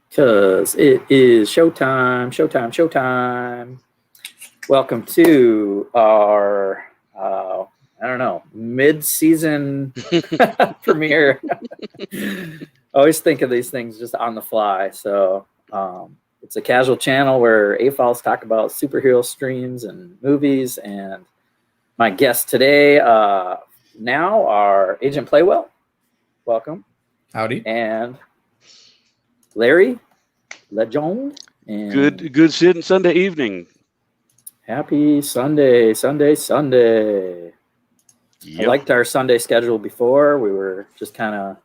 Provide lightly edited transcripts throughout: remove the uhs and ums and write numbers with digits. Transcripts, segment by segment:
Because it is showtime, showtime, showtime. Welcome to our, I don't know, mid-season premiere. I always think of these things just on the fly. So it's a casual channel where AFOLs talk about superhero streams and movies. And my guests today now are Agent Playwell. Welcome. Howdy. And Larry Legend. And Good Sunday evening. Happy Sunday. Yep. I liked our Sunday schedule before. We were just kind of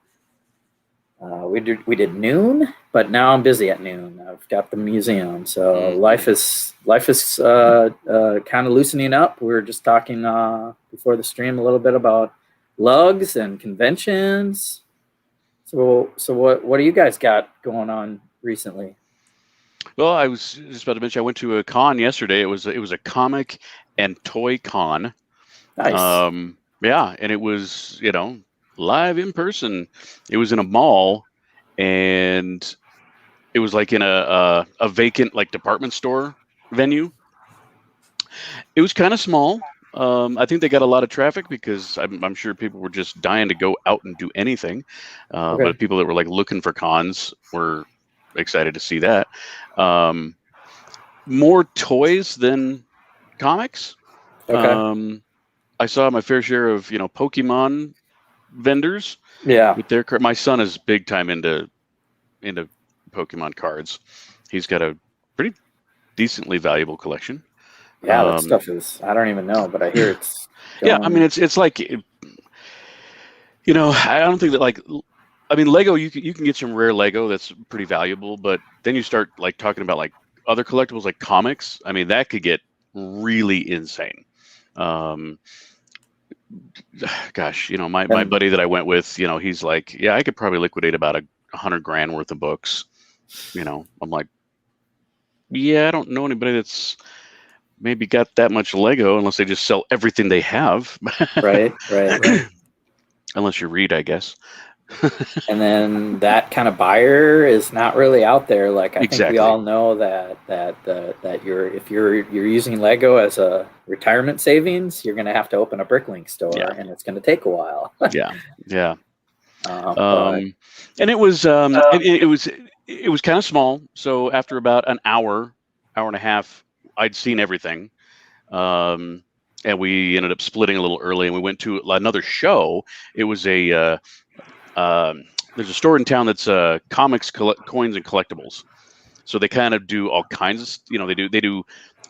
we did noon, but now I'm busy at noon. I've got the museum, so life is kind of loosening up. We were just talking before the stream a little bit about lugs and conventions. So what do you guys got going on recently? Well, I was just about to mention I went to a con yesterday. It was a comic and toy con. Nice. Yeah, and it was live in person. It was in a mall, and it was like in a vacant like department store venue. It was kind of small. I think they got a lot of traffic because I'm sure people were just dying to go out and do anything. Okay. But people that were like looking for cons were excited to see that. More toys than comics. Okay. I saw my fair share of Pokemon vendors. Yeah. With my son is big time into Pokemon cards. He's got a pretty decently valuable collection. Yeah, that stuff is, I don't even know, but I hear it's yeah, I mean it's like I don't think that Lego, you can get some rare Lego that's pretty valuable, but then you start like talking about like other collectibles like comics. I mean, that could get really insane. Gosh, my buddy that I went with, he's like, yeah, I could probably liquidate about $100,000 worth of books. I'm like, yeah, I don't know anybody that's maybe got that much Lego unless they just sell everything they have. Right. Unless you read, I guess. And then that kind of buyer is not really out there. Like I Exactly. think we all know that if you're using Lego as a retirement savings, you're going to have to open a Bricklink store, Yeah. and it's going to take a while. Yeah. But And it was it was kind of small. So after about an hour and a half, I'd seen everything. And we ended up splitting a little early, and we went to another show. It was there's a store in town that's comics, coins, and collectibles. So they kind of do all kinds of, they do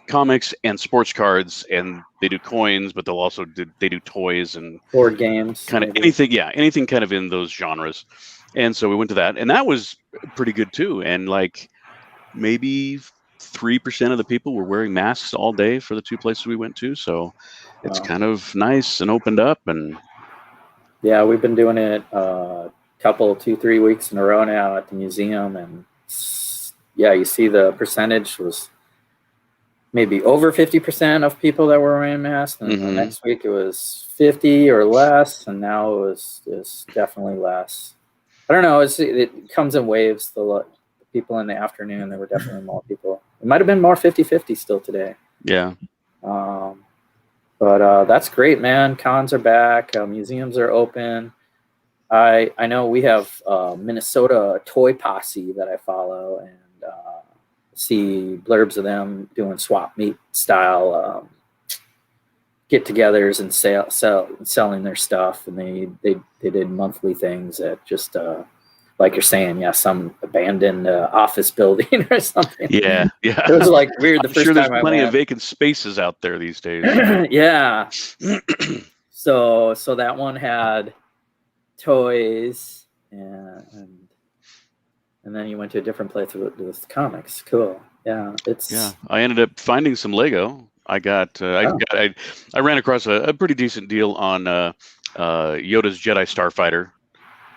comics and sports cards, and they do coins, but they'll also do toys and board games, kind of maybe. anything kind of in those genres. And so we went to that, and that was pretty good too. And like maybe 3% of the people were wearing masks all day for the two places we went to. So it's kind of nice and opened up. And yeah, we've been doing it couple 2-3 weeks in a row now at the museum, and yeah, you see the percentage was maybe over 50% of people that were wearing masks, and the next week it was 50 or less, and now it's definitely less. I don't know, it comes in waves. The people in the afternoon, there were definitely more people. It might have been more 50-50 still today. Yeah. But that's great, man. Cons are back. Museums are open. I know we have Minnesota Toy Posse that I follow, and see blurbs of them doing swap meet style get-togethers and selling their stuff. And they did monthly things at just like you're saying, yeah, some abandoned office building or something. Yeah. It was like weird the first sure time there's plenty of vacant spaces out there these days. Yeah. So that one had toys, and then you went to a different place with comics. Cool. Yeah. I ended up finding some Lego. I ran across a pretty decent deal on Yoda's Jedi Starfighter.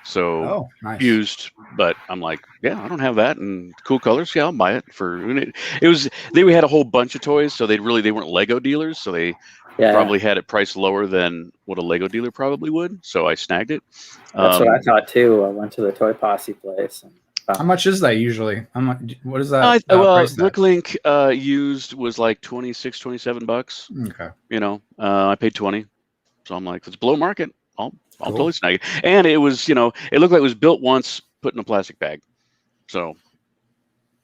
So nice. Used, but I'm like, yeah, I don't have that in cool colors. Yeah, I'll buy it they had a whole bunch of toys, so they weren't Lego dealers, so they probably had it priced lower than what a Lego dealer probably would. So I snagged it. That's what I thought too. I went to the Toy Posse place. How much is that usually? How much? What is that? Well, price tag? Bricklink used was like $27. Okay. You know, I paid 20, so I'm like, it's below market. I'll Cool. totally snag it. And it was, you know, it looked like it was built once, put in a plastic bag. So,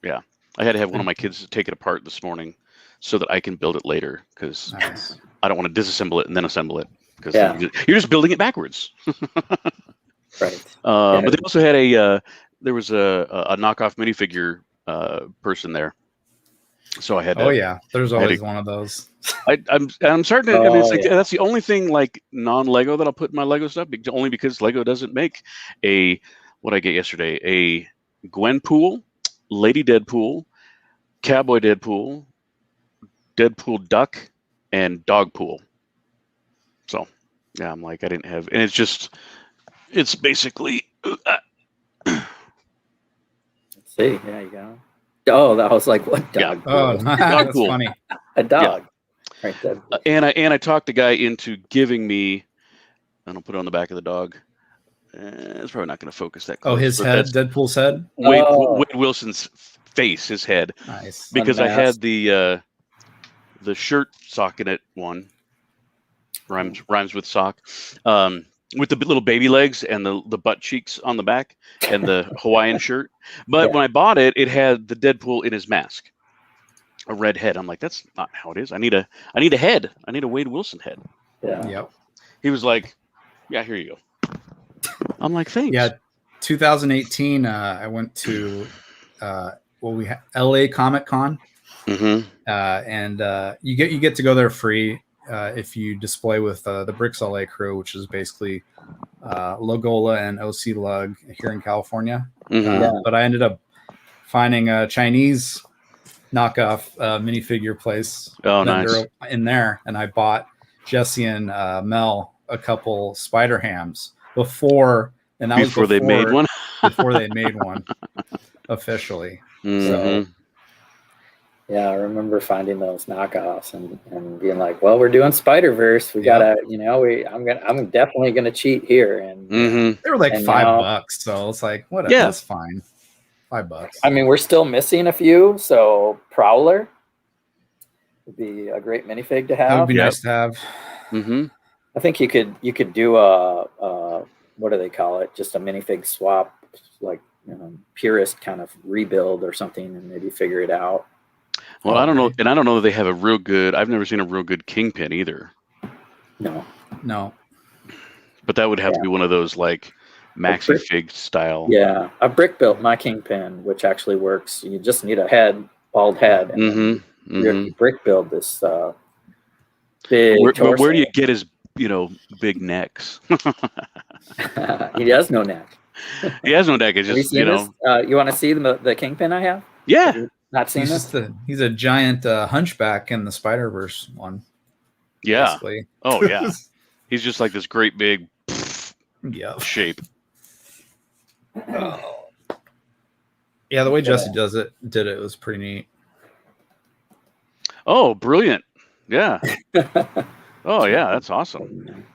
yeah, I had to have one of my kids take it apart this morning so that I can build it later because Nice. I don't want to disassemble it and then assemble it because Yeah. you're just building it backwards. Right. But they also had there was a knockoff minifigure person there, so I had to. Oh yeah, there's always one of those. I'm starting to. I mean, it's like yeah. that's the only thing like non-Lego that I'll put in my Lego stuff, only because Lego doesn't make what I get yesterday, a Gwenpool, Lady Deadpool, Cowboy Deadpool, Deadpool Duck, and Dogpool. So yeah, I'm like I didn't have, and it's basically. Let's see. Yeah, you go. Oh, that was like what dog? Yeah. Oh, that's pool. funny. A dog. Yeah. Right there. And I talked the guy into giving me. And I'll put it on the back of the dog. It's probably not going to focus that close. Oh, his head, Deadpool's head. Wade Wilson's face, his head. Nice. Because I had the shirt sock in it. One rhymes with sock. With the little baby legs and the butt cheeks on the back and the Hawaiian shirt. But when I bought it, it had the Deadpool in his mask, a red head. I'm like, that's not how it is. I need a head. I need a Wade Wilson head. Yeah. Yep. He was like, yeah, here you go. I'm like, thanks. Yeah. 2018, I went to we had LA Comic Con. Mm-hmm. And you get to go there free. If you display with the Bricks LA crew, which is basically Logola and OC Lug here in California. Mm-hmm. But I ended up finding a Chinese knockoff minifigure place nice. in there, and I bought Jesse and Mel a couple Spider Hams before they made one. Before they made one officially. Mm-hmm. So. Yeah, I remember finding those knockoffs and being like, "Well, we're doing Spider-Verse. We gotta, I'm definitely gonna cheat here." And they were like $5, so it's like, whatever, that's fine. $5. I mean, we're still missing a few, so Prowler would be a great minifig to have. That would be nice to have. Mm-hmm. I think you could do a what do they call it? Just a minifig swap, like purist kind of rebuild or something, and maybe figure it out. Well, I don't know, and I don't know that they have a real good. I've never seen a real good Kingpin either. No. But that would have to be one of those like maxi fig style. Yeah, I brick built my Kingpin, which actually works. You just need a bald head, and you brick build this big. Where do you get his big necks? He has no neck. He has no neck. It's just you want to see the Kingpin I have? Yeah. Not seen this? He's a giant hunchback in the Spider-Verse one. Yeah. Basically. Oh yeah. He's just like this great big shape. Oh. Yeah, the way Jesse did it was pretty neat. Oh, brilliant. Yeah. Oh yeah, that's awesome.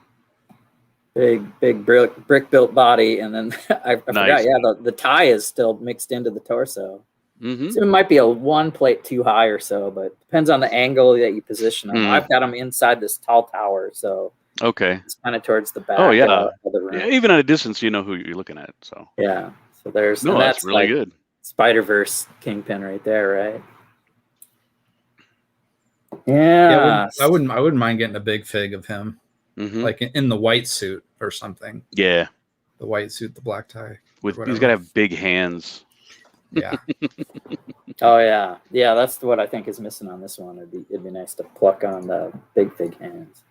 Big brick built body, and then I forgot. Yeah, the tie is still mixed into the torso. Mm-hmm. So it might be one plate too high or so, but depends on the angle that you position them. I've got them inside this tall tower, so it's kind of towards the back. Oh yeah. Of the room. Yeah, even at a distance, you know who you're looking at. So yeah, so there's that's really good. Spider-Verse Kingpin right there, right? Yeah, I wouldn't mind getting a big fig of him, like in the white suit or something. Yeah, the white suit, the black tie. He's got to have big hands. Yeah. Oh yeah, that's what I think is missing on this one. It'd be nice to pluck on the big hands.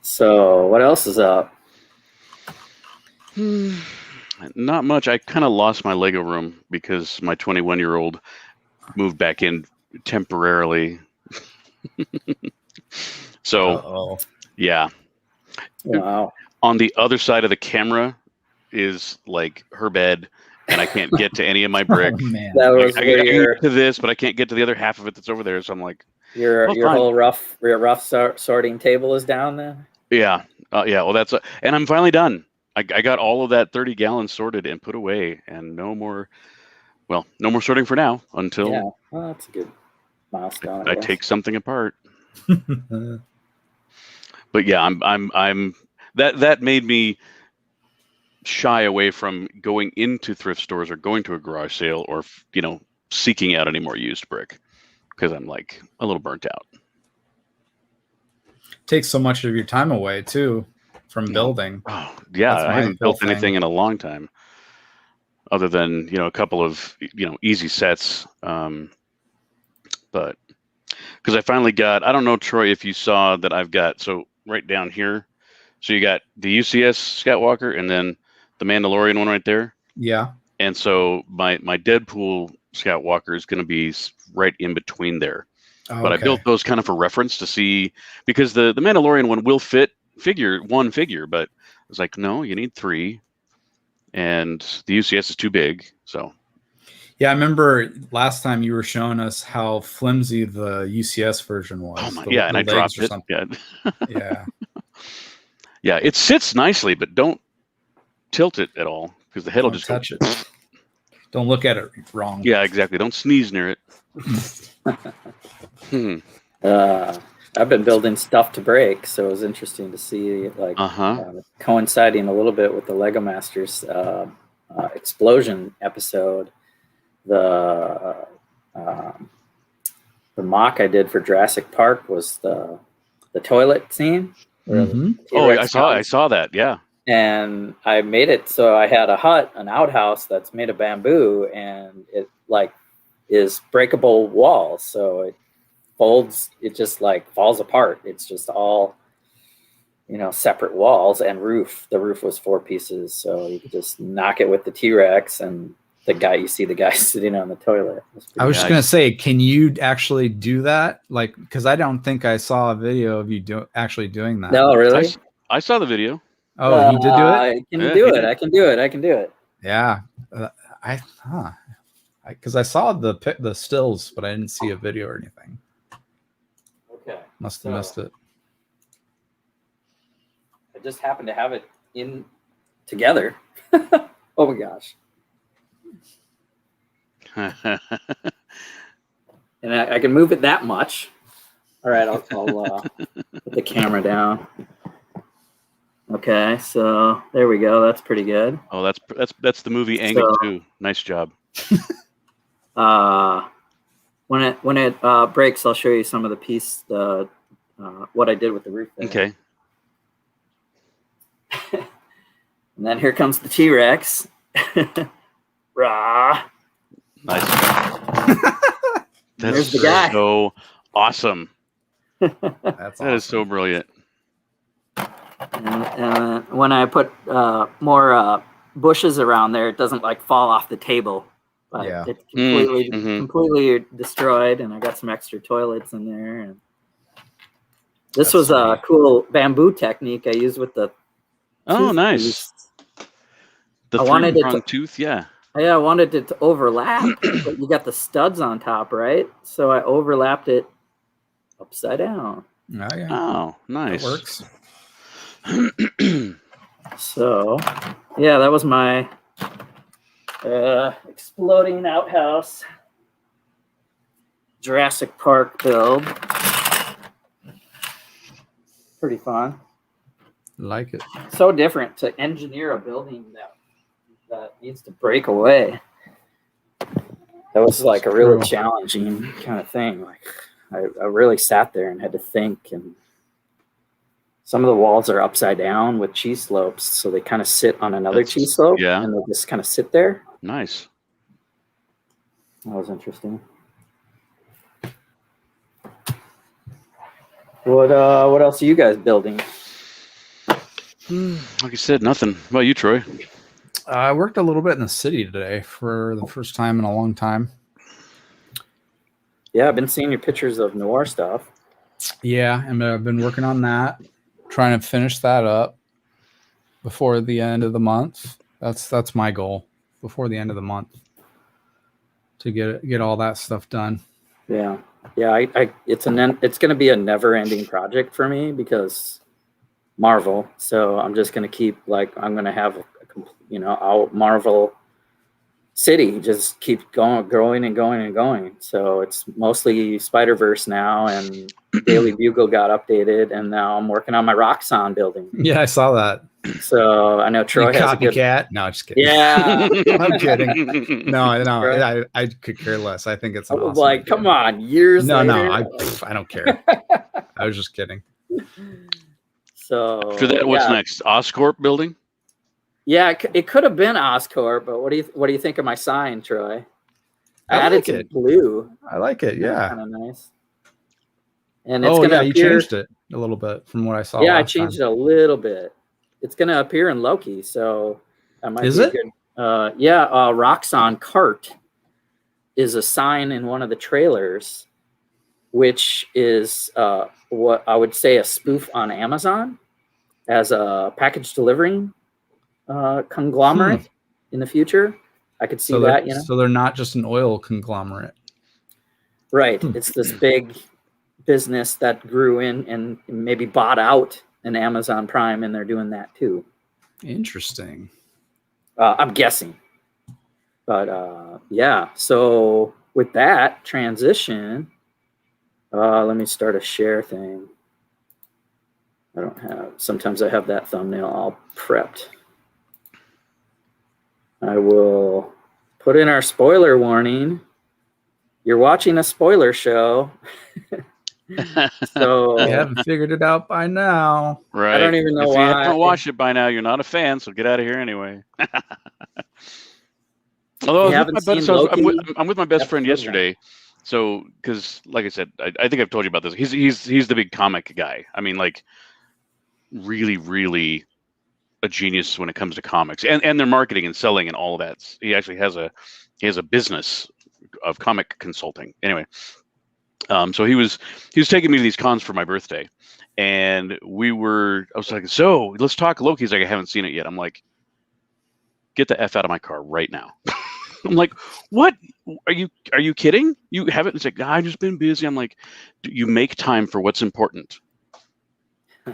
So what else is up? Not much. I kind of lost my Lego room because my 21-year-old moved back in temporarily. So yeah. Wow. On the other side of the camera is like her bed, and I can't get to any of my brick. Oh, man. That was I can get to this, but I can't get to the other half of it that's over there. So I'm like, your whole rough sorting table is down there. Yeah, yeah. Well, and I'm finally done. I got all of that 30 gallons sorted and put away, and no more sorting for now until well, that's a good milestone. I take something apart. But yeah, I'm that made me shy away from going into thrift stores or going to a garage sale or seeking out any more used brick, because I'm like a little burnt out. Takes so much of your time away too from building. Oh yeah, I haven't built anything in a long time, other than a couple of easy sets. But because I finally got, I don't know, Troy, if you saw that I've got, so right down here, so you got the UCS Scout Walker and then the Mandalorian one right there. Yeah. And so my Deadpool Scout Walker is going to be right in between there. Oh, but I built those kind of for reference to see, because the Mandalorian one will fit one figure, but I was like, no, you need 3, and the UCS is too big. So yeah, I remember last time you were showing us how flimsy the UCS version was. Oh my, and I dropped it. Yeah. Yeah, it sits nicely, but don't tilt it at all, because the head will just touch it. Don't look at it wrong. Yeah, exactly. Don't sneeze near it. I've been building stuff to break, so it was interesting to see coinciding a little bit with the Lego Masters explosion episode. The mock I did for Jurassic Park was the toilet scene. Mm-hmm. Oh, I saw that. Yeah. And I made it so I had an outhouse that's made of bamboo, and it is breakable walls. So it folds, it just falls apart. It's just all, separate walls and roof. The roof was 4 pieces. So you could just knock it with the T-Rex, and you see the guy sitting on the toilet. I was just going to say, can you actually do that? Because I don't think I saw a video of you actually doing that. No, really? I saw the video. Oh, you did do it? I can do it. I can do it. Yeah. Because I saw the stills, but I didn't see a video or anything. Okay. Must have missed it. I just happened to have it in together. Oh my gosh. And I can move it that much. All right, I'll put the camera down. Okay, so there we go. That's pretty good. Oh, that's the movie angle too. Nice job. When it breaks, I'll show you some of the what I did with the roof there. Okay. And then here comes the T-Rex. Rah. Nice. That's the guy. So awesome. That is so brilliant. And when I put more bushes around there, it doesn't fall off the table. But it's completely destroyed, and I got some extra toilets in there. And this was a cool bamboo technique I used with the nice. Piece. The three-pronged tooth, yeah. Yeah, I wanted it to overlap, but you got the studs on top, right? So I overlapped it upside down. Oh, yeah. Oh, nice. That works. So, yeah, that was my exploding outhouse Jurassic Park build. Pretty fun. Like it. So different to engineer a building that needs to break away. That was a really challenging kind of thing. I really sat there and had to think, and some of the walls are upside down with cheese slopes, so they kind of sit on another cheese slope, and they just kind of sit there. Nice. That was interesting. What else are you guys building? Like I said, nothing. What about you, Troy? I worked a little bit in the city today for the first time in a long time. Yeah, I've been seeing your pictures of noir stuff. Yeah, and I've been working on that, trying to finish that up before the end of the month. That's my goal, before the end of the month, to get all that stuff done. Yeah. It's going to be a never-ending project for me, because Marvel. So I'm just going to keep I'm going to have a Marvel City just keep growing and going and going. So it's mostly Spider-Verse now, and Daily Bugle got updated, and now I'm working on my Roxxon building. Yeah, I saw that. So I know Troy has a good copycat. No, just kidding. Yeah, I'm kidding. No, I could care less. I think it's an awesome idea. Come on, years later. No, I don't care. I was just kidding. So After that, what's next? Oscorp building? Yeah, it could have been Oscorp, but what do you think of my sign, Troy? I added some blue. I like it. Yeah, kind of nice. And it's gonna appear, you changed it a little bit from what I saw. Yeah, I changed it a little bit. It's gonna appear in Loki, so that might be good. Roxxon Cart is a sign in one of the trailers, which is what I would say a spoof on Amazon as a package delivering conglomerate in the future. I could see that, So they're not just an oil conglomerate. Right. It's this big business that grew in and maybe bought out an Amazon Prime, and they're doing that too. Interesting. I'm guessing. But yeah, so with that transition, let me start a share thing. Sometimes I have that thumbnail all prepped. I will put in our spoiler warning. You're watching a spoiler show. So you haven't figured it out by now. Right. I don't even know if why. you haven't watched it by now, you're not a fan, so get out of here anyway. Although I'm with my best friend yesterday. So, because like I said, I think I've told you about this. He's the big comic guy. I mean, like, really, really a genius when it comes to comics and their marketing and selling and all of that. He actually has a business of comic consulting. Anyway, so he was taking me to these cons for my birthday, and I was like, so let's talk Loki. He's like, I haven't seen it yet. I'm like, get the F out of my car right now. I'm like, what? Are you kidding? You haven't? It's like, I've just been busy. I'm like, you make time for what's important.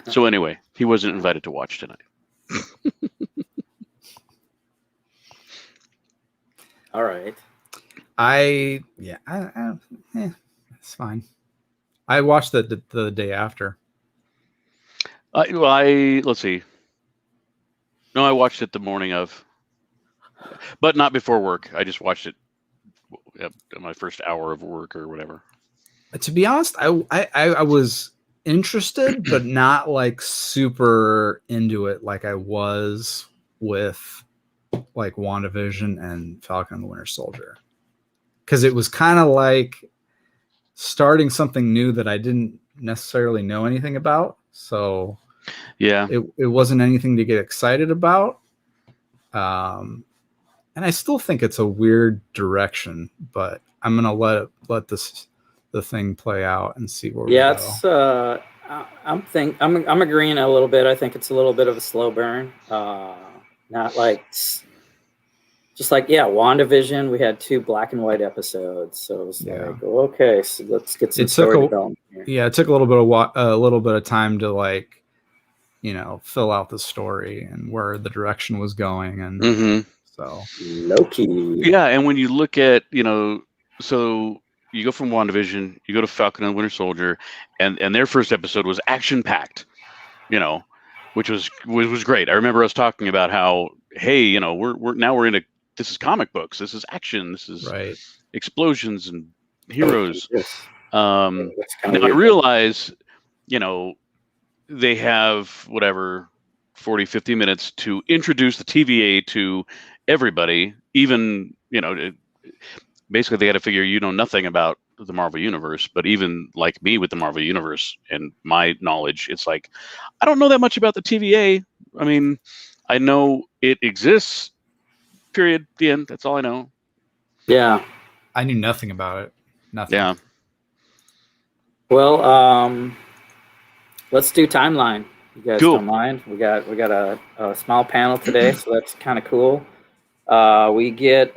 So anyway, he wasn't invited to watch tonight. All right. It's fine. I watched the day after. Let's see. No, I watched it the morning of, but not before work. I just watched it my first hour of work or whatever. To be honest, I was interested, but not like super into it like I was with like WandaVision and Falcon and the Winter Soldier. Because it was kind of like starting something new that I didn't necessarily know anything about. So yeah, it wasn't anything to get excited about. And I still think it's a weird direction, but I'm gonna let the thing play out and see where we go. It's I'm agreeing a little bit. I think it's a little bit of a slow burn. Not like just like WandaVision. We had 2 black and white episodes, so it was like, okay, so let's get some story development here. Yeah, it took a little bit of time to like, fill out the story and where the direction was going, and so Loki. Yeah, and when you look at so you go from WandaVision, you go to Falcon and Winter Soldier, and their first episode was action packed, which was great. I remember us talking about how, hey, we're into, this is comic books, this is action, this is explosions and heroes. Now I realize, they have whatever 40-50 minutes to introduce the TVA to everybody, even basically they got to figure nothing about the Marvel Universe, but even like me with the Marvel Universe and my knowledge, it's like, I don't know that much about the TVA. I mean, I know it exists, period, the end. That's all I know. Yeah. I knew nothing about it. Nothing. Yeah. Well, let's do timeline. You guys Cool. don't mind? We got a small panel today, so that's kind of cool. We get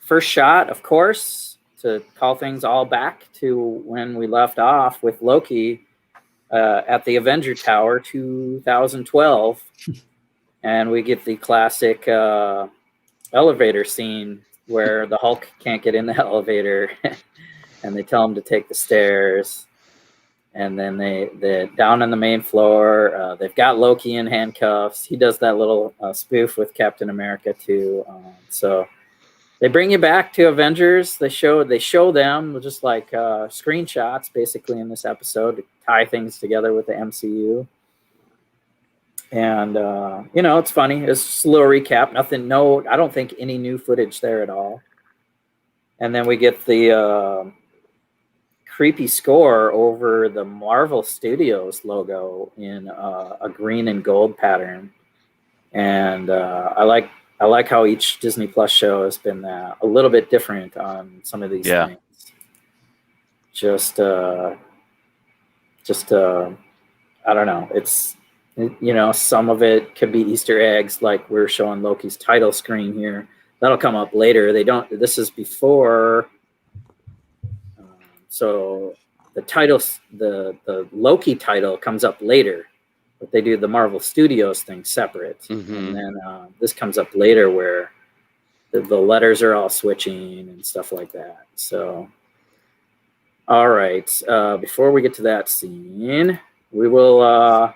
first shot, of course, to call things all back to when we left off with Loki. at the Avenger Tower 2012, and we get the classic elevator scene where the Hulk can't get in the elevator, and they tell him to take the stairs. And then they're down on the main floor. They've got Loki in handcuffs. He does that little spoof with Captain America too. So they bring you back to Avengers. They show them just like screenshots basically in this episode to tie things together with the MCU. And it's funny. It's just a little recap. Nothing. No, I don't think any new footage there at all. And then we get the creepy score over the Marvel Studios logo in a green and gold pattern, and I like how each Disney Plus show has been a little bit different on some of these things. Just I don't know. It's some of it could be Easter eggs, like we're showing Loki's title screen here. That'll come up later. This is before. So the titles, the Loki title comes up later, but they do the Marvel Studios thing separate. Mm-hmm. And then this comes up later where the letters are all switching and stuff like that. So, all right. Before we get to that scene, we will.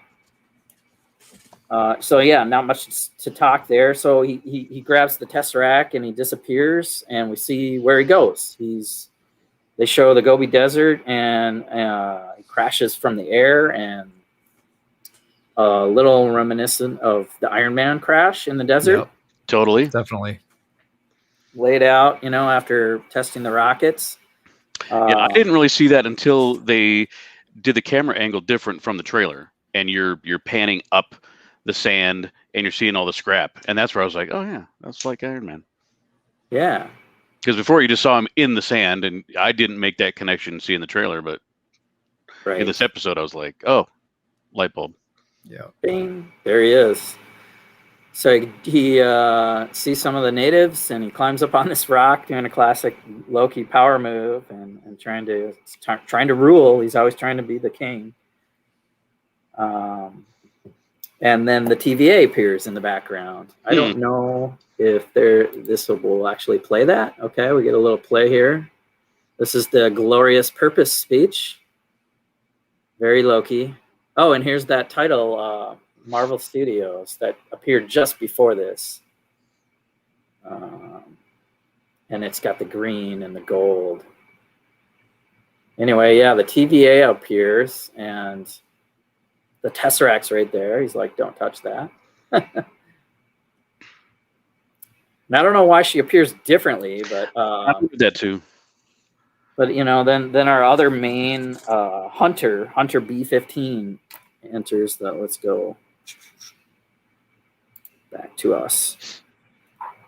So yeah, not much to talk there. So he grabs the Tesseract and he disappears, and we see where he goes. They show the Gobi Desert, and he crashes from the air, and a little reminiscent of the Iron Man crash in the desert. Yep, totally. Definitely. Laid out, after testing the rockets. Yeah, I didn't really see that until they did the camera angle different from the trailer, and you're panning up the sand, and you're seeing all the scrap. And that's where I was like, oh, yeah, that's like Iron Man. Yeah. Because before you just saw him in the sand, and I didn't make that connection seeing the trailer, but in this episode, I was like, "Oh, light bulb." Yeah, bing, there he is. So he sees some of the natives, and he climbs up on this rock, doing a classic Loki power move, and trying to rule. He's always trying to be the king. And then the TVA appears in the background. I don't know if this will actually play that. Okay, we get a little play here. This is the glorious purpose speech. Very Loki. Oh, and here's that title, Marvel Studios, that appeared just before this. And it's got the green and the gold. Anyway, yeah, the TVA appears, and the Tesseract's right there. He's like, don't touch that. And I don't know why she appears differently, but I did that too. But then our other main Hunter B-15 enters. Let's go back to us.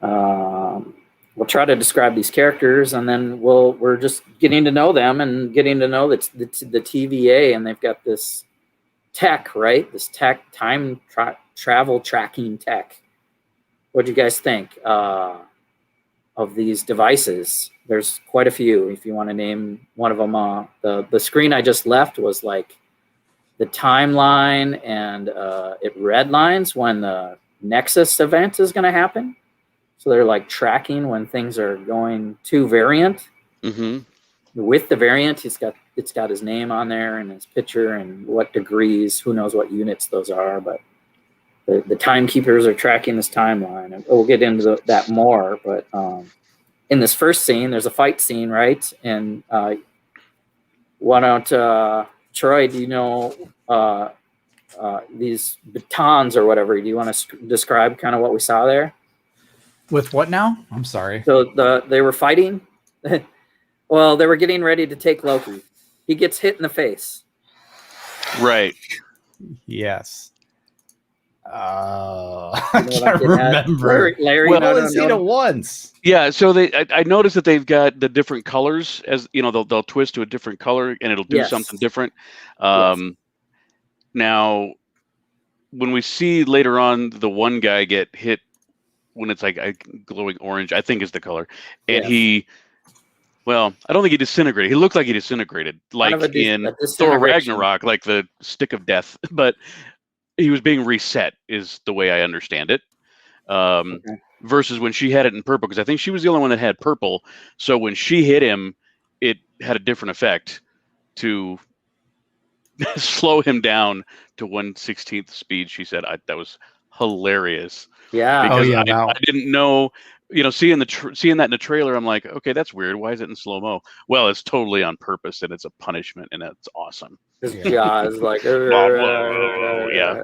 We'll try to describe these characters, and then we're just getting to know them and getting to know the TVA, and they've got this tech, right? This time travel tracking tech. What do you guys think of these devices? There's quite a few. If you want to name one of them, the screen I just left was like the timeline, and it redlines when the Nexus event is going to happen. So they're like tracking when things are going to variant. Mm-hmm. With the variant, it's got his name on there and his picture and what degrees. Who knows what units those are, but the timekeepers are tracking this timeline, and we'll get into that more. But in this first scene, there's a fight scene, right? And why don't Troy? Do you know these batons or whatever? Do you want to describe kind of what we saw there? With what now? I'm sorry. So they were fighting. Well, they were getting ready to take Loki. He gets hit in the face. Right. Yes. I can't remember. Larry, well, I've only seen it once. Yeah, so I noticed that they've got the different colors, as they'll twist to a different color and it'll do something different. Now, when we see later on the one guy get hit when it's like a glowing orange, I think is the color, and he Well, I don't think he disintegrated. He looked like he disintegrated, like Kind of in a Thor disintegration. Ragnarok, like the stick of death. But he was being reset, is the way I understand it. Okay. Versus when she had it in purple, because I think she was the only one that had purple. So when she hit him, it had a different effect to slow him down to 1/16 speed. She said that was hilarious. Yeah. Because yeah, I didn't know, seeing seeing that in the trailer, I'm like, okay, that's weird. Why is it in slow mo? Well, it's totally on purpose, and it's a punishment, and it's awesome. His jaw is like, Yeah.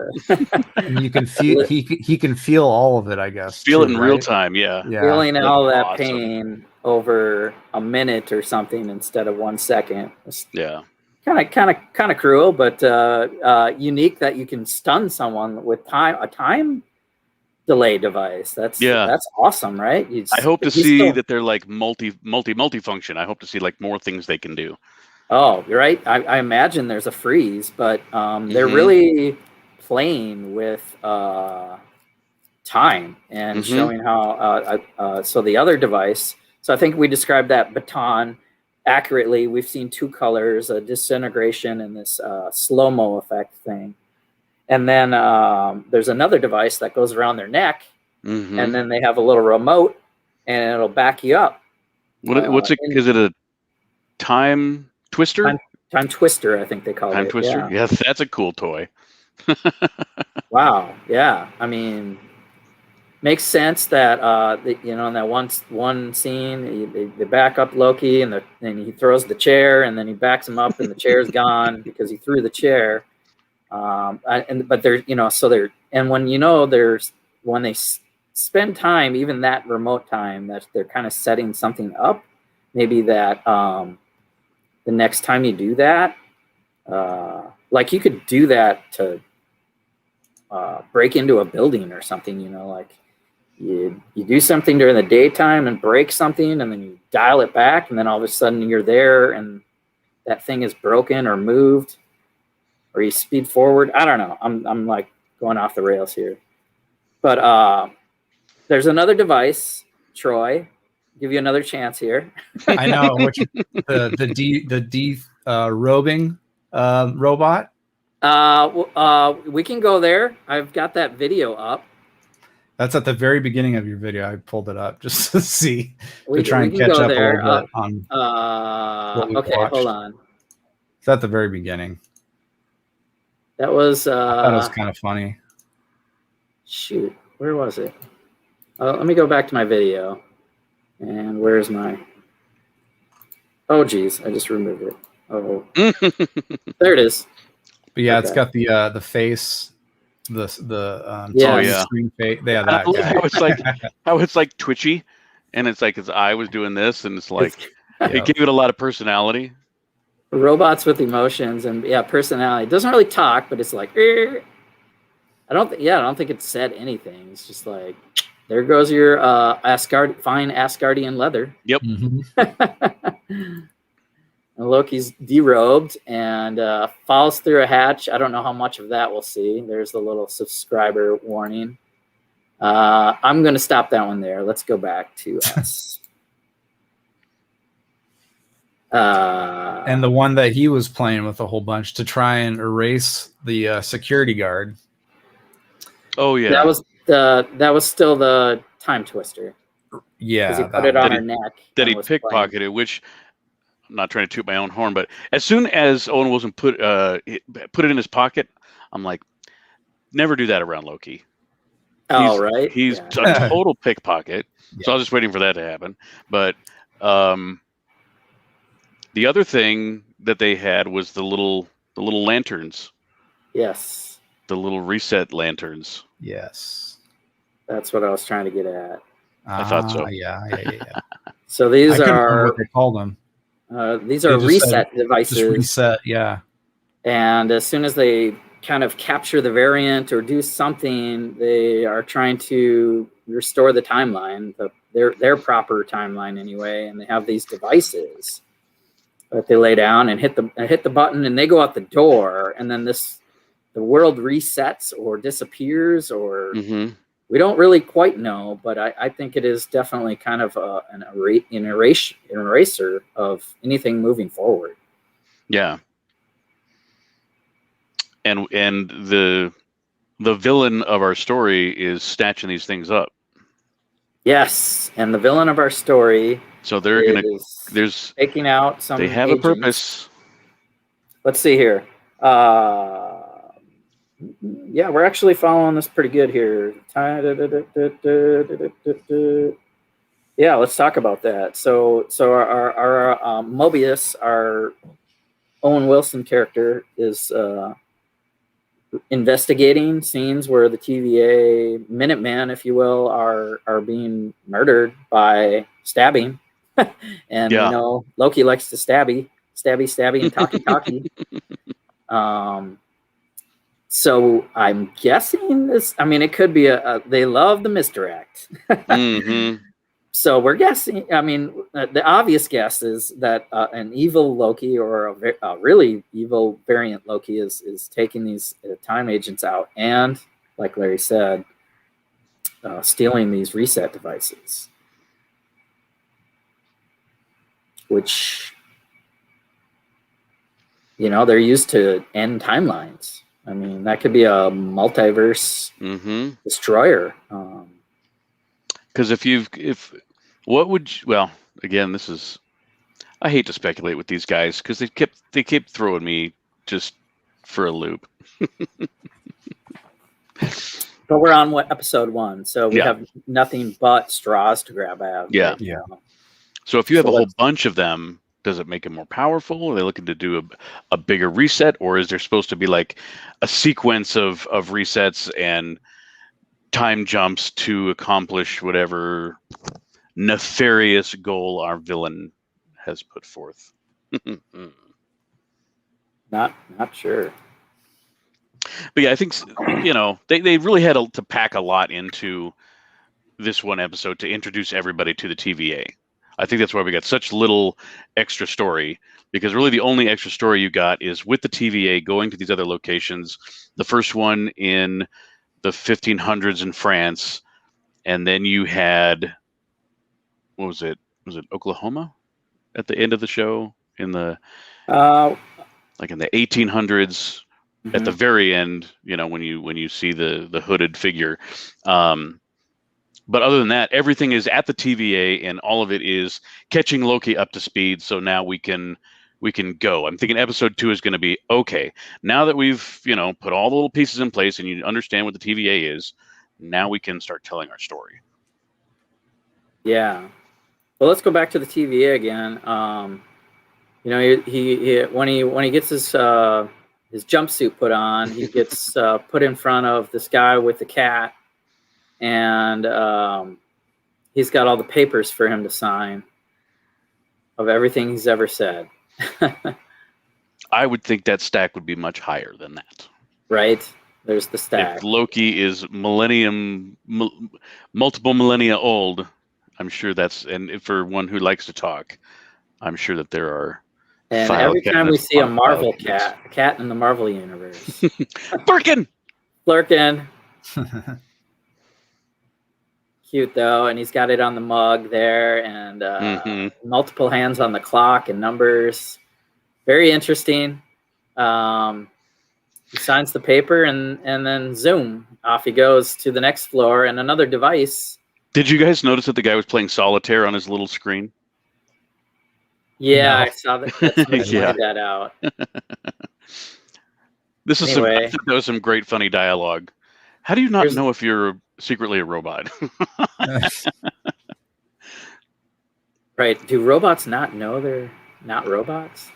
and you can feel he can feel all of it, I guess. Feel too, it in real right? time. Yeah. feeling That's all that awesome. pain over a minute or something instead of 1 second. It's Yeah. kind of cruel, but unique that you can stun someone with a time delay device. That's awesome, right? I hope to see that they're like multi-function. I hope to see like more things they can do. Oh, you're right. I imagine there's a freeze, but they're really playing with time and showing how. So the other device. So I think we described that baton accurately. We've seen two colors: a disintegration and this slow-mo effect thing. And then there's another device that goes around their neck, and then they have a little remote, and it'll back you up. What's it? Is it a time twister? Time twister, I think they call it. Time twister. Yeah, that's a cool toy. Wow. Yeah. I mean, makes sense that in that one scene, they back up Loki, and he throws the chair, and then he backs him up, and the chair's gone because he threw the chair. But they're and when they spend time, even that remote time, that they're kind of setting something up, maybe that the next time you do that, like you could do that to break into a building or something, like you do something during the daytime and break something, and then you dial it back, and then all of a sudden you're there and that thing is broken or moved, or you speed forward. I don't know. I'm like going off the rails here. But there's another device, Troy. Give you another chance here. I know. Which the robing robot. We can go there. I've got that video up. That's at the very beginning of your video. I pulled it up just to see to try and can catch go up there. a little bit on. What we Okay, watched. hold on. It's at the very beginning. That was. I thought it was kind of funny. Shoot, where was it? Let me go back to my video. And where's my? Oh, geez, I just removed it. Oh, there it is. But yeah, okay. It's got the face, the screen face. Yeah, that guy. how it's like twitchy, and it's like his eye was doing this, and it's like it gave it a lot of personality. Robots with emotions and personality. It doesn't really talk, but it's like I don't think it said anything. It's just like, there goes your fine Asgardian leather. Yep. And Loki's derobed and falls through a hatch. I don't know how much of that we'll see. There's the little subscriber warning. I'm going to stop that one there. Let's go back to us. And the one that he was playing with a whole bunch to try and erase the security guard. Oh yeah, that was still the time twister. Yeah, because he put it on her neck. That he pickpocketed, which I'm not trying to toot my own horn, but as soon as Owen Wilson put it in his pocket, I'm like, never do that around Loki. Right. He's a total pickpocket. Yeah. So I was just waiting for that to happen. But the other thing that they had was the little lanterns. Yes. The little reset lanterns. Yes. That's what I was trying to get at. I thought so. Yeah. So these are what they call them. These are reset devices. Just reset, yeah. And as soon as they kind of capture the variant or do something, they are trying to restore the timeline, their proper timeline anyway. And they have these devices that they lay down and hit the button, and they go out the door, and then the world resets or disappears, or We don't really quite know, but I think it is definitely kind of an eraser of anything moving forward. Yeah. And the villain of our story is snatching these things up. Yes, and the villain of our story. So they're there's taking out some. They have agents. a purpose. Let's see here. Yeah, we're actually following this pretty good here. Yeah, let's talk about that. So our Mobius, our Owen Wilson character, is investigating scenes where the TVA Minutemen, if you will, are being murdered by stabbing. And Yeah. you know, Loki likes to stabby, and talkie. So I'm guessing this. I mean, it could be they love the misdirect. Mm-hmm. So we're guessing. I mean, the obvious guess is that an evil Loki or a really evil variant Loki is taking these time agents out, and like Larry said, stealing these reset devices, which, you know, they're used to end timelines. I mean, that could be a multiverse destroyer. Because what would you, well, again, this is, I hate to speculate with these guys because they kept throwing me just for a loop. But we're on episode 1, so we have nothing but straws to grab at. Yeah, right now. So if you have a whole bunch of them, does it make it more powerful? Are they looking to do a bigger reset, or is there supposed to be like a sequence of resets and time jumps to accomplish whatever nefarious goal our villain has put forth? Not sure. But yeah, I think, you know, they really had to pack a lot into this one episode to introduce everybody to the TVA. I think that's why we got such little extra story, because really the only extra story you got is with the TVA going to these other locations. The first one in the 1500s in France, and then you had, what was it? Was it Oklahoma at the end of the show in the like in the 1800s at the very end? You know, when you see the hooded figure. But other than that, everything is at the TVA, and all of it is catching Loki up to speed. So now we can go. I'm thinking episode 2 is going to be, okay, now that we've, you know, put all the little pieces in place and you understand what the TVA is, now we can start telling our story. Yeah. Well, let's go back to the TVA again. You know, he when he gets his jumpsuit put on, he gets put in front of this guy with the cat, and he's got all the papers for him to sign of everything he's ever said. I would think that stack would be much higher than that. Right? There's the stack. If Loki is multiple millennia old, I'm sure that's, and for one who likes to talk, I'm sure that there are. And every time we see a Marvel cat in the Marvel universe. Flurkin. Cute though, and he's got it on the mug there, and multiple hands on the clock and numbers. Very interesting. He signs the paper, and then zoom, off he goes to the next floor and another device. Did you guys notice that the guy was playing solitaire on his little screen? Yeah, No. I saw that. Somebody pointed that out. This is Anyway. that was some great funny dialogue. How do you not know if you're secretly a robot? Right. Do robots not know they're not robots?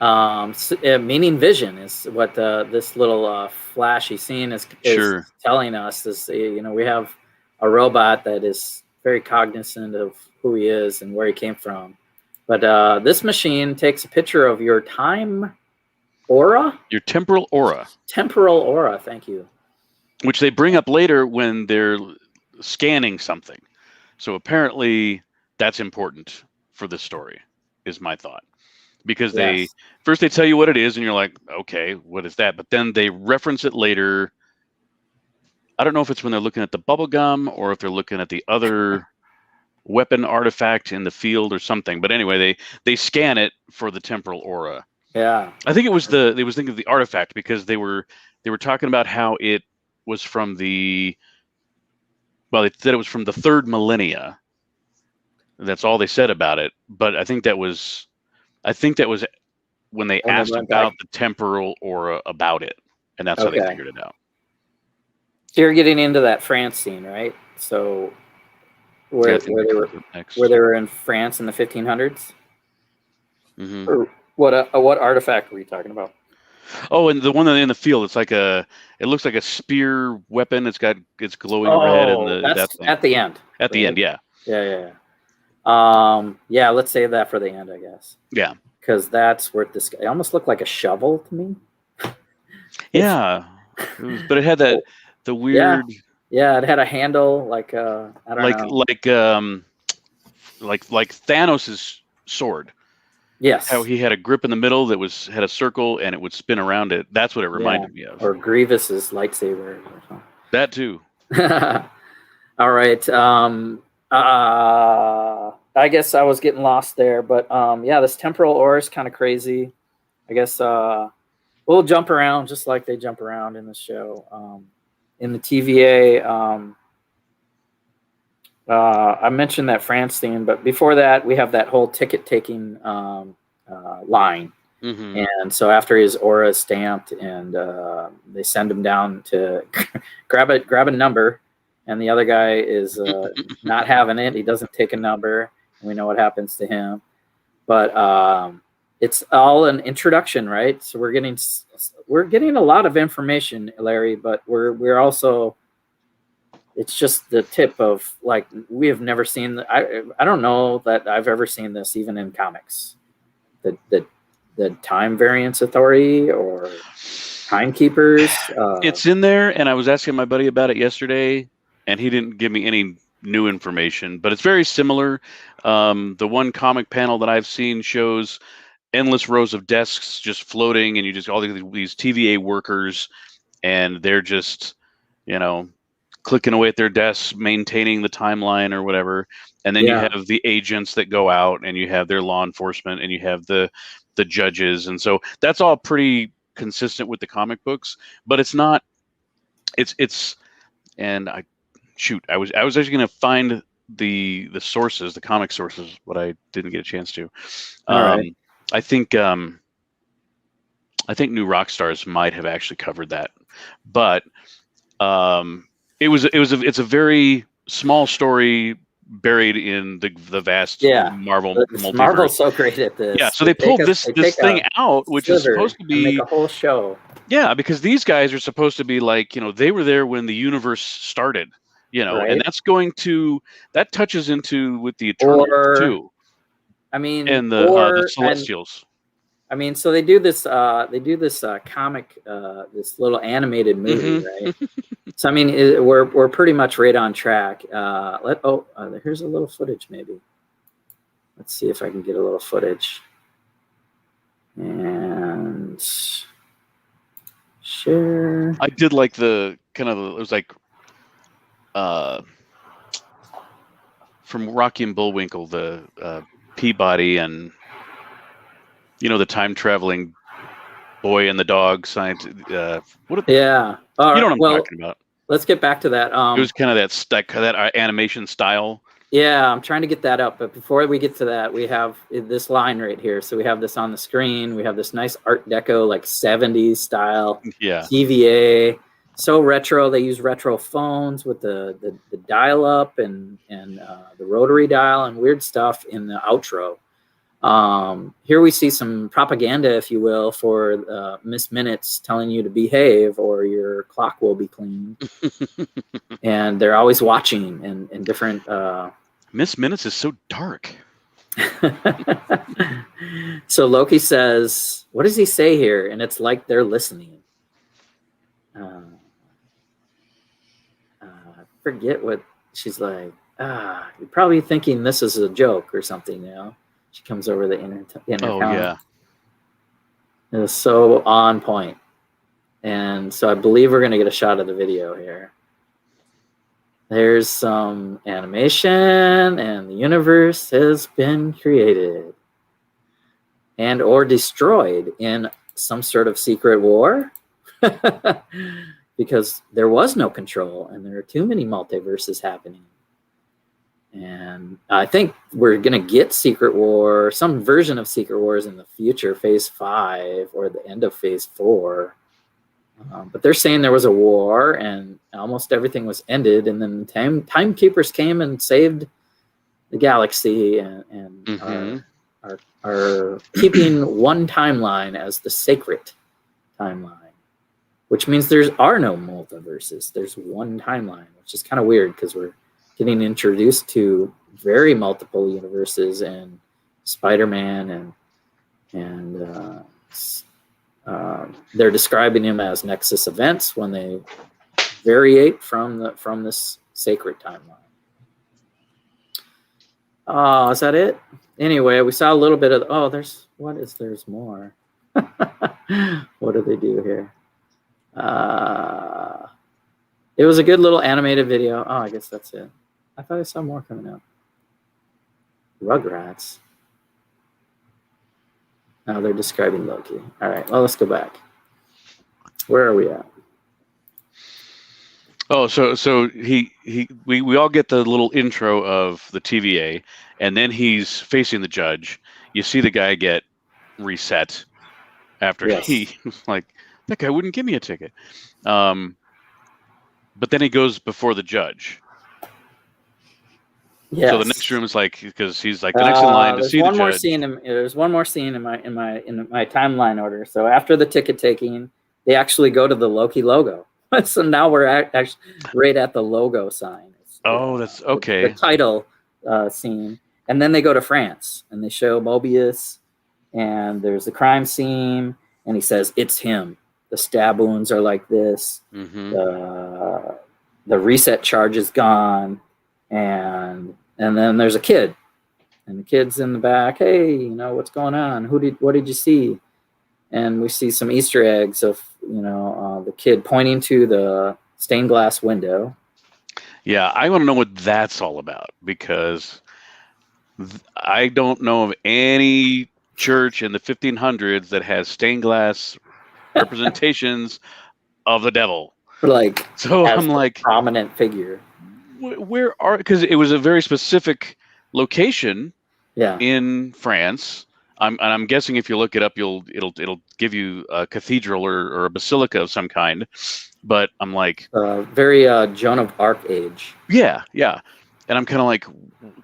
Meaning vision is what this little flashy scene is Sure. telling us. Is, you know, we have a robot that is very cognizant of who he is and where he came from. But this machine takes a picture of your time aura? Your temporal aura. Temporal aura, thank you. Which they bring up later when they're scanning something. So apparently that's important for this story, is my thought. Because they first they tell you what it is, and you're like, okay, what is that? But then they reference it later I don't know if it's when they're looking at the bubble gum or if they're looking at the other weapon artifact in the field or something. But anyway, they scan it for the temporal aura. Yeah. I think it was they was thinking of the artifact because they were talking about how it was from they said it was from the 3rd millennia. That's all they said about it. But I think that was when they asked about the temporal aura about it, and that's how they figured it out. So you're getting into that France scene, right? So where they were in France in the 1500s. Mm-hmm. Or what artifact were you talking about? Oh, and the one in the field, it looks like a spear weapon. It's glowing red, and that's at the end. At the end, yeah. Yeah. Yeah, let's save that for the end, I guess. Yeah. Because that's where it almost looked like a shovel to me. Yeah. But it had the weird. Yeah, it had a handle like I don't know. Like Thanos's sword. Yes. How he had a grip in the middle that had a circle and it would spin around it. That's what it reminded me of. Or Grievous's lightsaber or something. That too. All right. I guess I was getting lost there, but this temporal aura is kind of crazy. I guess we'll jump around just like they jump around in the show. In the TVA, I mentioned that France theme, but before that, we have that whole ticket-taking line. Mm-hmm. And so after his aura is stamped, and they send him down to grab a number, and the other guy is not having it. He doesn't take a number. We know what happens to him. But it's all an introduction, right? So we're getting a lot of information, Larry, but we're also, it's just the tip of, like, we have never seen I don't know that I've ever seen this even in comics. The Time Variance Authority or Timekeepers. It's in there, and I was asking my buddy about it yesterday, and he didn't give me any new information, but it's very similar. The one comic panel that I've seen shows endless rows of desks just floating, and you just all these TVA workers, and they're just, clicking away at their desks, maintaining the timeline or whatever. And then you have the agents that go out, and you have their law enforcement, and you have the judges. And so that's all pretty consistent with the comic books, but it's not, and I was actually going to find the sources, the comic sources, but I didn't get a chance to. All right. I think New Rockstars might have actually covered that, but it's a very small story buried in the vast Marvel multiverse. Marvel's so great at this. Yeah, so they pulled this thing out, which is supposed to be make a whole show. Yeah, because these guys are supposed to be like, they were there when the universe started, right. And that touches into with the Eternals too. I mean, and the Celestials. So they do this comic, this little animated movie, right? So we're pretty much right on track. Here's a little footage, maybe. Let's see if I can get a little footage. And share. I did like the kind of, it was like from Rocky and Bullwinkle, the Peabody and the time traveling boy and the dog science. You know what I'm talking about. Let's get back to that. It was kind of that animation style. Yeah, I'm trying to get that up. But before we get to that, we have this line right here. So we have this on the screen. We have this nice Art Deco, like 70s style TVA. So retro. They use retro phones with the dial up and the rotary dial and weird stuff in the outro. Here we see some propaganda, if you will, for Miss Minutes telling you to behave or your clock will be cleaned. And they're always watching and different. Miss Minutes is so dark. So Loki says, what does he say here? And it's like they're listening. I forget what she's like. You're probably thinking this is a joke or something, She comes over the intercom. Oh, yeah. It was so on point. And so I believe we're going to get a shot of the video here. there's some animation, and the universe has been created and or destroyed in some sort of secret war. Because there was no control and there are too many multiverses happening. And I think we're going to get Secret War, some version of Secret Wars in the future, Phase 5 or the end of Phase 4. But they're saying there was a war and almost everything was ended. And then the timekeepers came and saved the galaxy and are keeping one timeline as the sacred timeline, which means there are no multiverses. There's one timeline, which is kind of weird because we're getting introduced to very multiple universes and Spider-Man and they're describing him as Nexus events when they variate from this sacred timeline. Oh, is that it? Anyway, we saw a little bit of there's more. What do they do here? It was a good little animated video. Oh, I guess that's it. I thought I saw more coming up. Rugrats. Now they're describing Loki. All right, well, let's go back. Where are we at? Oh, so we all get the little intro of the TVA, and then he's facing the judge. You see the guy get reset after he was like, that guy wouldn't give me a ticket. But then he goes before the judge. Yes. So the next room is like, because he's like the next in line to see the judge. There's one more scene in my timeline order. So after the ticket taking, they actually go to the Loki logo. So now we're actually right at the logo sign. That's okay. The title scene, and then they go to France and they show Mobius, and there's a crime scene, and he says it's him. The stab wounds are like this. Mm-hmm. The reset charge is gone. And then there's a kid, and the kid's in the back. Hey, what's going on? What did you see? And we see some Easter eggs of the kid pointing to the stained glass window. Yeah, I want to know what that's all about, because I don't know of any church in the 1500s that has stained glass representations of the devil. I'm like prominent figure. Where are, because it was a very specific location in France. I'm guessing if you look it up, it'll give you a cathedral or a basilica of some kind. But I'm like, very Joan of Arc age. Yeah, and I'm kind of like,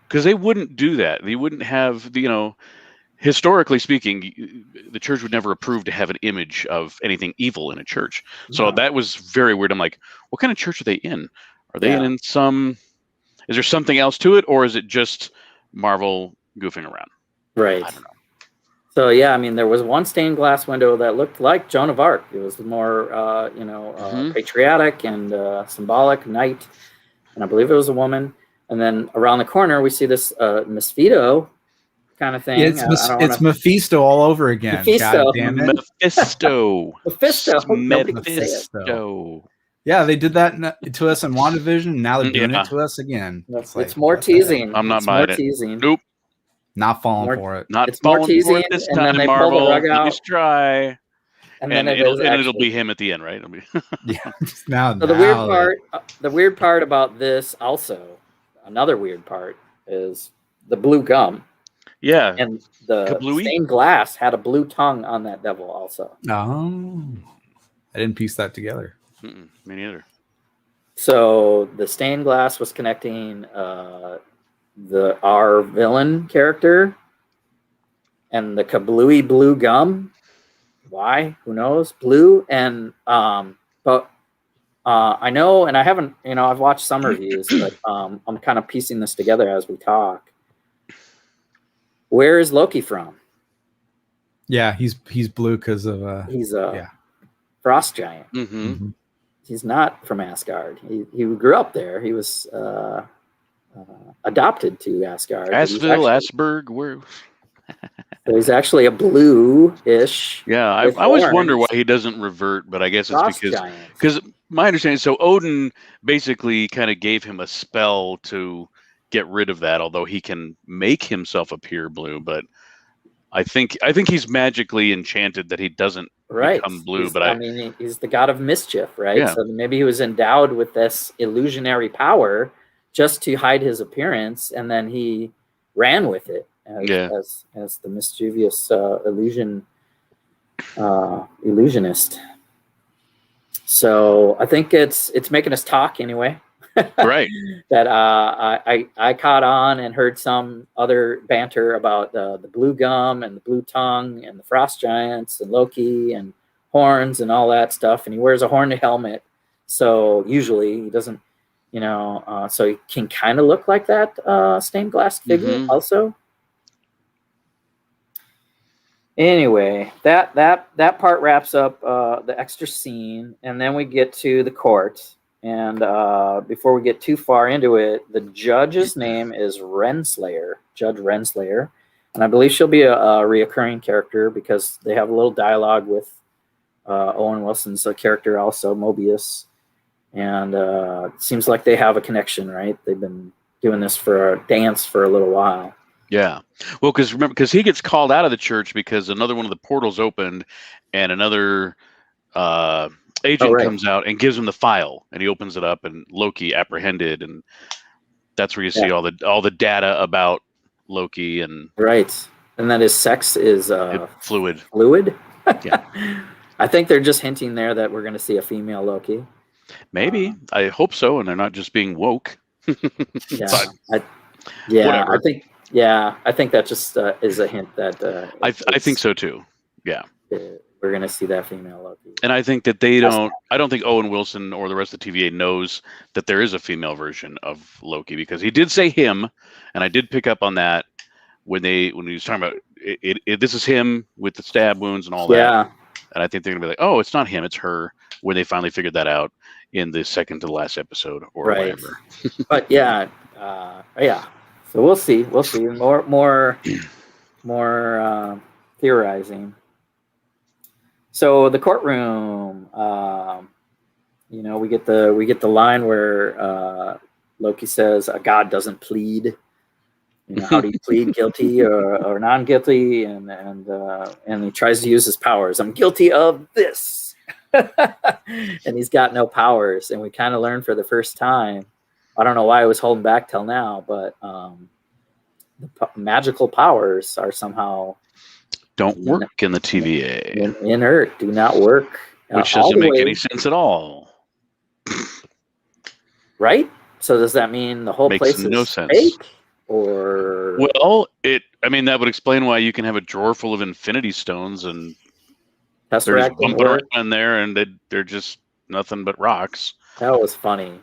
because they wouldn't do that. They wouldn't have historically speaking, the church would never approve to have an image of anything evil in a church. So that was very weird. I'm like, what kind of church are they in? Are they in some? Is there something else to it, or is it just Marvel goofing around? Right. I don't know. So there was one stained glass window that looked like Joan of Arc. It was more, patriotic and symbolic, knight, and I believe it was a woman. And then around the corner, we see this Mephisto kind of thing. It's Mephisto all over again. Mephisto. God damn it. Mephisto. Mephisto. Yeah, they did that to us in WandaVision. Now they're doing it to us again. It's more teasing. I'm not buying it. Nope. Not falling for it. Not falling for it this time, and then they Marvel. pull the rug out. Just try. And it'll be him at the end, right? The weird part about this also, another weird part is the blue gum. Yeah. And the Kablooey? stained glass had a blue tongue on that devil also. Oh. I didn't piece that together. Me neither. So the stained glass was connecting our villain character and the kablooey blue gum. Why? Who knows? Blue and but I know, and I haven't. I've watched some reviews, but I'm kind of piecing this together as we talk. Where is Loki from? Yeah, he's blue because of he's a frost giant. Mm-hmm. He's not from Asgard. He grew up there. He was adopted to Asgard. Asberg, where? So he's actually a blue-ish. Yeah, I always wonder why he doesn't revert, but I guess it's because my understanding, so Odin basically kind of gave him a spell to get rid of that, although he can make himself appear blue, but I think he's magically enchanted that he doesn't become blue. But he's the god of mischief, right? Yeah. So maybe he was endowed with this illusionary power just to hide his appearance, and then he ran with it as the mischievous illusionist. So I think it's making us talk anyway. Right. That I caught on and heard some other banter about the blue gum and the blue tongue and the frost giants and Loki and horns and all that stuff. And he wears a horned helmet, so usually he doesn't, so he can kind of look like that stained glass figure also. Anyway, that part wraps up the extra scene, and then we get to the court. And before we get too far into it, the judge's name is Renslayer, Judge Renslayer. And I believe she'll be a reoccurring character because they have a little dialogue with Owen Wilson's character also, Mobius. And it seems like they have a connection, right? They've been doing this for a dance for a little while. Yeah. Well, because he gets called out of the church because another one of the portals opened and another agent comes out and gives him the file, and he opens it up, and Loki apprehended, and that's where you see all the data about Loki and and that his sex is fluid. Yeah. I think they're just hinting there that we're going to see a female Loki. Maybe. I hope so, and they're not just being woke. Whatever. I think that just is a hint that I think so too. Yeah. We're going to see that female Loki. And I think that I don't think Owen Wilson or the rest of the TVA knows that there is a female version of Loki, because he did say him, and I did pick up on that when he was talking about it. This is him with the stab wounds and all that. And I think they're going to be like, oh, it's not him, it's her, when they finally figured that out in the second to last episode or whatever. But so we'll see more theorizing. So the courtroom, we get the line where Loki says, "A god doesn't plead." How do you plead, guilty or non-guilty? And he tries to use his powers. I'm guilty of this, and he's got no powers. And we kind of learn for the first time. I don't know why I was holding back till now, but the magical powers are somehow don't work in the TVA. Inert, do not work. Which doesn't make any sense at all. Right? So does that mean the whole place is fake? Or that would explain why you can have a drawer full of Infinity Stones and there's bumping around in there, and they're just nothing but rocks. That was funny.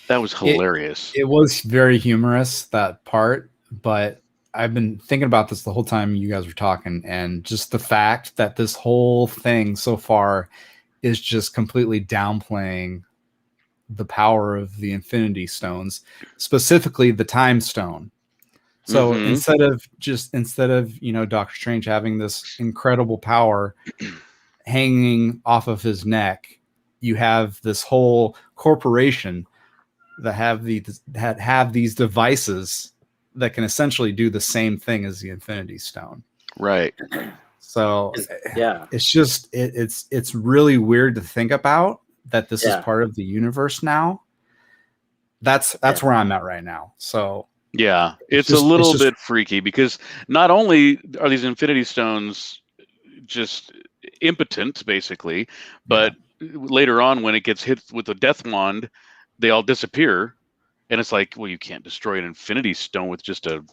That was hilarious. It was very humorous, that part, but I've been thinking about this the whole time you guys were talking, and just the fact that this whole thing so far is just completely downplaying the power of the Infinity Stones, specifically the Time Stone. So instead of Doctor Strange having this incredible power hanging off of his neck, you have this whole corporation that have these devices that can essentially do the same thing as the Infinity Stone. Right. So it's really weird to think about that this is part of the universe now. That's where I'm at right now. So yeah, it's a little bit freaky, because not only are these Infinity Stones just impotent, basically, but later on when it gets hit with the Death Wand, they all disappear. And it's like, well, you can't destroy an Infinity Stone with just a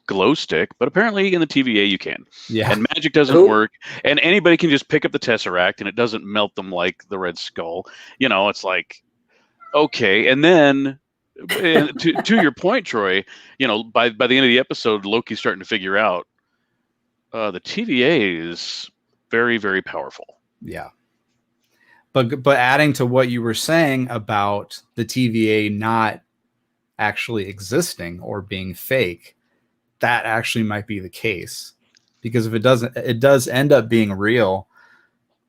glow stick, but apparently in the TVA you can. Yeah. And magic doesn't work, and anybody can just pick up the Tesseract and it doesn't melt them like the Red Skull. It's like, okay. And then to your point, Troy, by the end of the episode, Loki's starting to figure out the TVA is very, very powerful. Yeah. But adding to what you were saying about the TVA not actually existing or being fake, that actually might be the case, because if it does end up being real,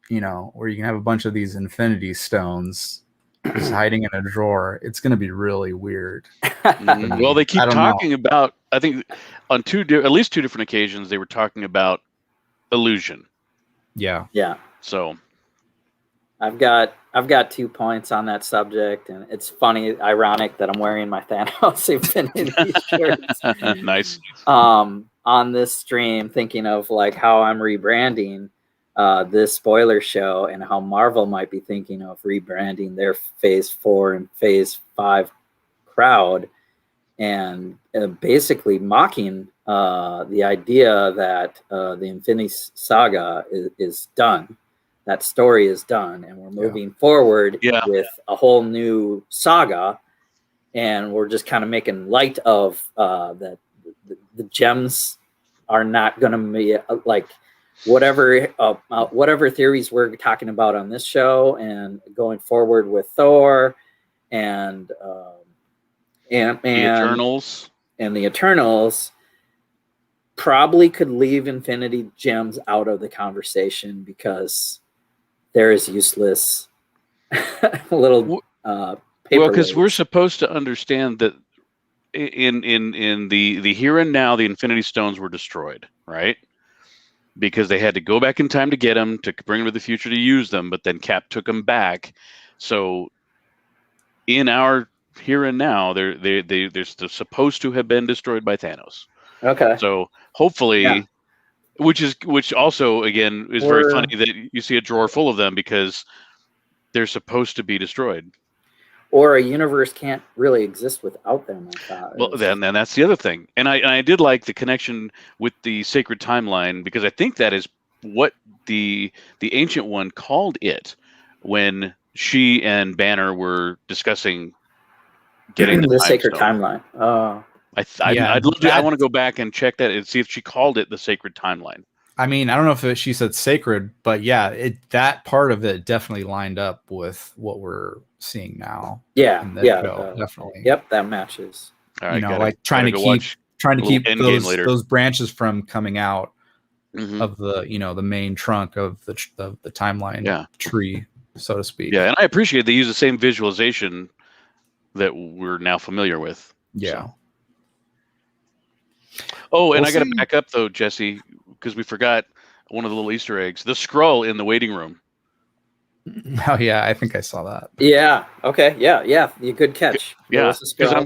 where you can have a bunch of these Infinity Stones is hiding in a drawer, it's going to be really weird. Well, they keep I don't know. talking about. I think on at least two different occasions they were talking about illusion. Yeah. Yeah. So I've got 2 points on that subject, and it's funny, ironic that I'm wearing my Thanos Infinity shirts. Nice. On this stream, thinking of like how I'm rebranding this spoiler show, and how Marvel might be thinking of rebranding their Phase 4 and Phase 5 crowd, and basically mocking the idea that the Infinity Saga is done. That story is done, and we're moving forward with a whole new saga, and we're just kind of making light of that the gems are not going to be like whatever theories we're talking about on this show, and going forward with Thor and Ant-Man and the Eternals probably could leave Infinity Gems out of the conversation, because they're as useless little well, because we're supposed to understand that in the here and now, the Infinity Stones were destroyed, right? Because they had to go back in time to get them, to bring them to the future to use them, but then Cap took them back. So in our here and now, they're supposed to have been destroyed by Thanos. Okay. So hopefully, which also again is very funny that you see a drawer full of them, because they're supposed to be destroyed. Or a universe can't really exist without them, I thought. Well, then that's the other thing. And I did like the connection with the sacred timeline, because I think that is what the Ancient One called it when she and Banner were discussing getting the sacred timeline. Oh. I'd love to. I want to go back and check that and see if she called it the sacred timeline. I mean, I don't know if she said sacred, but yeah, that part of it definitely lined up with what we're seeing now. Yeah, definitely. Yep, that matches. All right, like trying to keep those branches from coming out of the the main trunk of the timeline tree, so to speak. Yeah, and I appreciate they use the same visualization that we're now familiar with. Yeah. So. Oh, and I got to back up though, Jesse, because we forgot one of the little Easter eggs: the Skrull in the waiting room. Oh yeah, I think I saw that. Yeah. Okay. Yeah. Good catch. Yeah,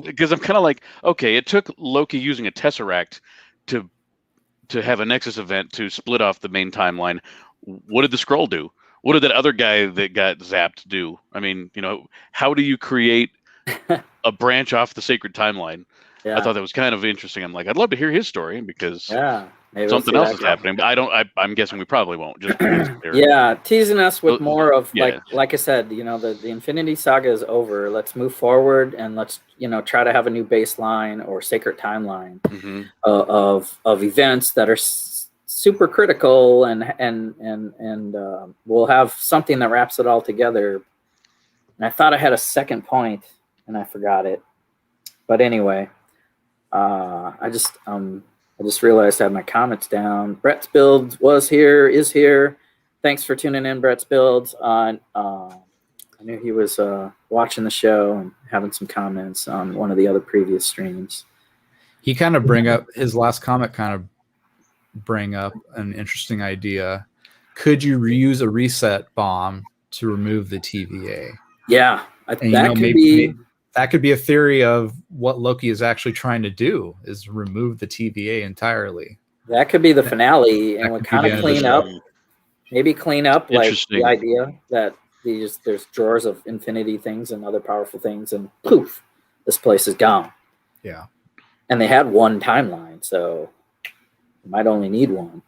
because I'm kind of like, okay, it took Loki using a Tesseract to have a Nexus event to split off the main timeline. What did the Skrull do? What did that other guy that got zapped do? I mean, how do you create a branch off the sacred timeline? Yeah. I thought that was kind of interesting. I'm like, I'd love to hear his story, because something else is happening. But I'm guessing we probably won't. Just teasing us with more of like I said, the Infinity Saga is over. Let's move forward, and let's try to have a new baseline or sacred timeline of events that are super critical, and we'll have something that wraps it all together. And I thought I had a second point, and I forgot it. But anyway. I just realized I had my comments down. Brett's Builds is here. Thanks for tuning in, Brett's Builds. I knew he was watching the show and having some comments on one of the other previous streams. He kind of his last comment kind of bring up an interesting idea. Could you reuse a reset bomb to remove the TVA? Yeah, that could be a theory of what Loki is actually trying to do, is remove the TVA entirely. That could be the finale, and we'll kind of clean up like the idea that there's drawers of infinity things and other powerful things, and poof, this place is gone. Yeah. And they had one timeline, so you might only need one.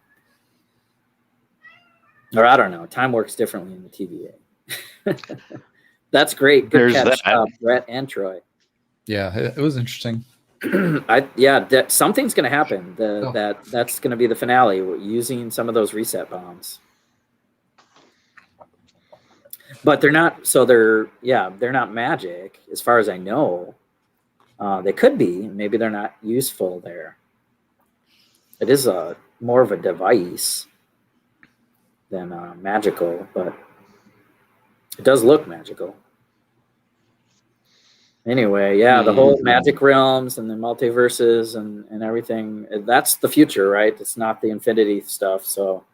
Or I don't know. Time works differently in the TVA. That's great. Good catch, Brett and Troy. Yeah, it was interesting. Something's going to happen. That's going to be the finale. We're using some of those reset bombs, but they're not. So they're not magic, as far as I know. They could be. Maybe they're not useful there. It is more of a device than magical, but it does look magical. Anyway, yeah, the whole magic realms and the multiverses and everything, that's the future, right? It's not the infinity stuff. So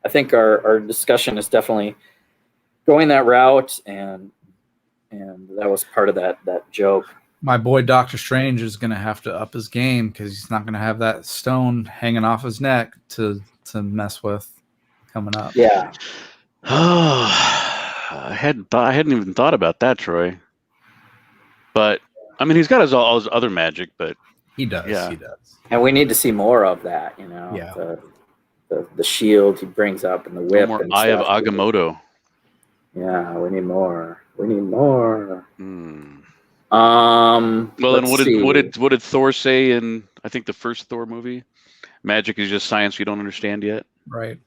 I think our discussion is definitely going that route, and that was part of that joke. My boy Doctor Strange is going to have to up his game because he's not going to have that stone hanging off his neck to mess with coming up. Yeah. I hadn't even thought about that, Troy. But I mean, he's got all his other magic, but he does. Yeah. He does. And we need to see more of that, you know. Yeah. The shield he brings up and the whip. more and Eye of stuff. Agamotto. Yeah, we need more. We need more. Hmm. Well, then what did Thor say in, I think, the first Thor movie? Magic is just science you don't understand yet. Right.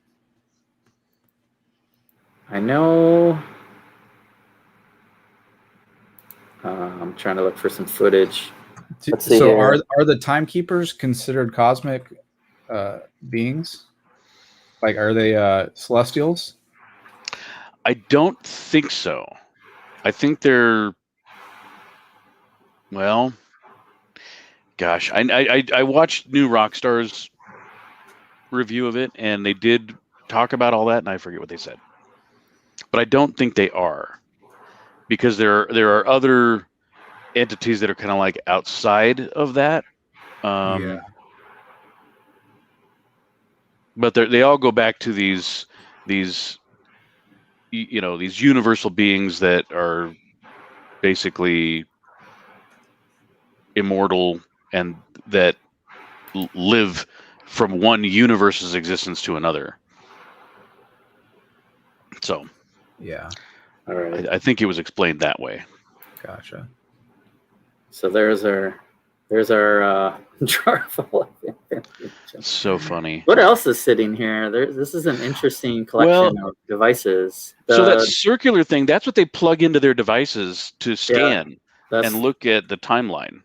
I know. I'm trying to look for some footage. Let's see So here. are the timekeepers considered cosmic beings? Like, are they celestials? I don't think so. I think they're, well, gosh, I watched New Rockstar's review of it, and they did talk about all that, and I forget what they said. But I don't think they are, because there are other entities that are kind of like outside of that. Yeah. But they all go back to these these universal beings that are basically immortal and that live from one universe's existence to another. So Yeah. All right. I think it was explained that way. Gotcha. So there's our jar full of information. So funny. What else is sitting here? This is an interesting collection of devices. So that circular thing, that's what they plug into their devices to scan and look at the timeline.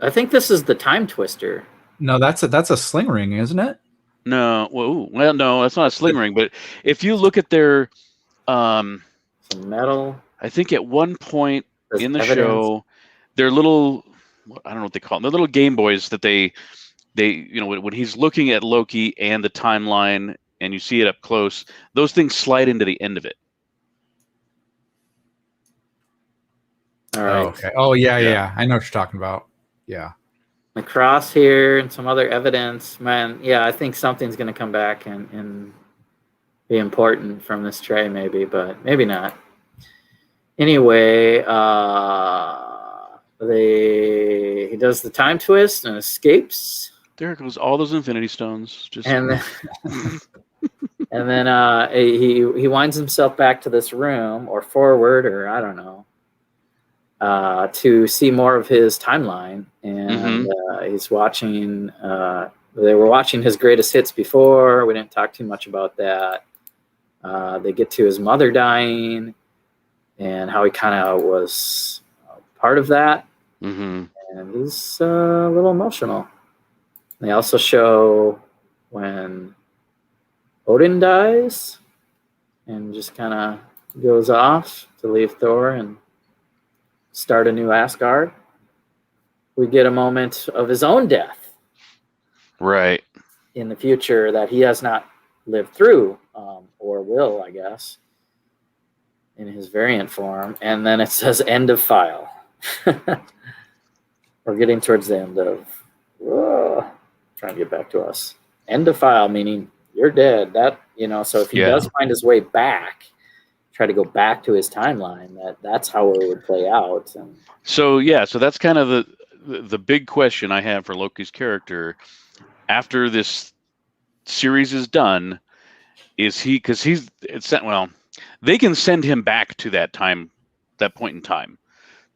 I think this is the time twister. No, that's a sling ring, isn't it? No, well, no, that's not a sling ring. But if you look at their, some metal. I think at one point in the show, their little, I don't know what they call them, the little Game Boys that they when he's looking at Loki and the timeline, and you see it up close, those things slide into the end of it. All right. Oh, okay. Oh, yeah. I know what you're talking about. Yeah. The cross here and some other evidence. Man, yeah, I think something's going to come back and be important from this tray, maybe, but maybe not. Anyway, he does the time twist and escapes. There goes all those Infinity Stones. And then he winds himself back to this room, or forward, or I don't know, to see more of his timeline. And he's watching. They were watching his greatest hits before. We didn't talk too much about that. They get to his mother dying and how he kind of was part of that. And he's a little emotional. They also show when Odin dies and just kind of goes off to leave Thor and start a new Asgard. We get a moment of his own death. Right. In the future that he has not lived through, or will, I guess, in his variant form. And then it says end of file. We're getting towards the end of... trying to get back to us. End of file, meaning you're dead. That, so if he does find his way back, try to go back to his timeline, that's how it would play out. And so that's kind of the big question I have for Loki's character after this series is done. Is he, because they can send him back to that point in time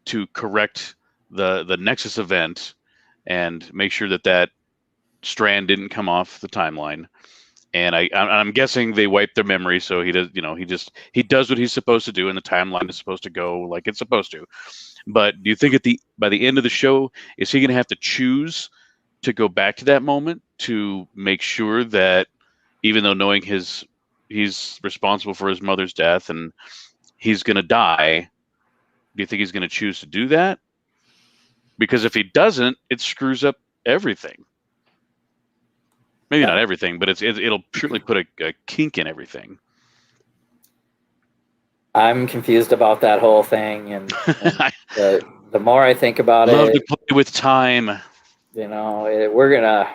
to correct the Nexus event and make sure that strand didn't come off the timeline. And I'm guessing they wiped their memory, so he does. He does what he's supposed to do, and the timeline is supposed to go like it's supposed to. But do you think by the end of the show, is he going to have to choose to go back to that moment to make sure that, even though knowing he's responsible for his mother's death and he's going to die, do you think he's going to choose to do that? because if he doesn't, it screws up everything. Maybe not everything, but it'll certainly put a kink in everything. I'm confused about that whole thing, and the more I think about Love it, to play with time. We're gonna,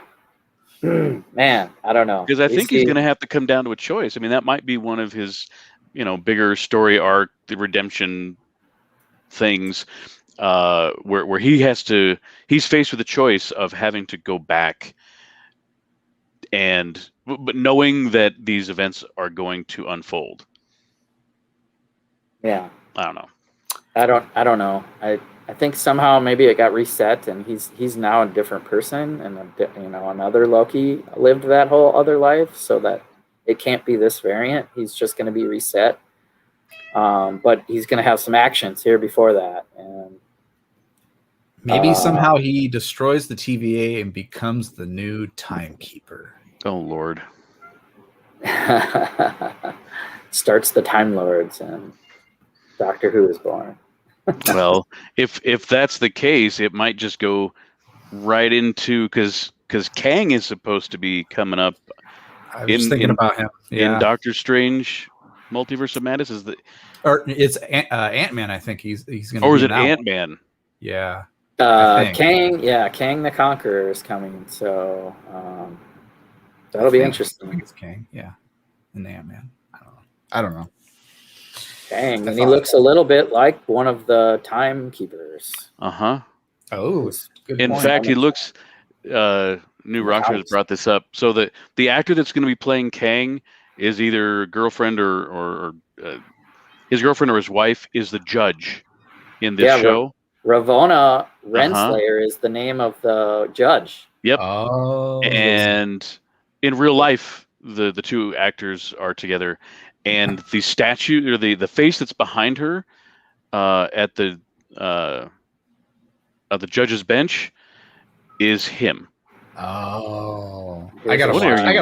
man, I don't know. Because I think he's going to have to come down to a choice. I mean, that might be one of his, bigger story arc, the redemption things, where he's faced with the choice of having to go back but knowing that these events are going to unfold. Yeah. I don't know. I don't know. I think somehow maybe it got reset, and he's now a different person, and another Loki lived that whole other life, so that it can't be this variant. He's just going to be reset, but he's going to have some actions here before that, and maybe somehow he destroys the TVA and becomes the new timekeeper. Oh Lord! Starts the Time Lords, and Doctor Who is born. Well, if that's the case, it might just go right into because Kang is supposed to be coming up. I was thinking about him in Doctor Strange, Multiverse of Madness. Or it's Ant-Man? I think he's going to. Or is it Ant-Man? Yeah. Kang the Conqueror is coming, so that'll be interesting. I think it's Kang, and Ant-Man. I don't know. Kang, and he looks a little bit like one of the timekeepers. Oh, good in point. fact, he looks. New Rockstar has brought this up. So the actor that's going to be playing Kang is either girlfriend or his girlfriend or his wife is the judge in this show. Ravonna Renslayer is the name of the judge. Yep. Oh. And in real life, the two actors are together, and the statue or the face that's behind her at the judge's bench is him. Oh, I gotta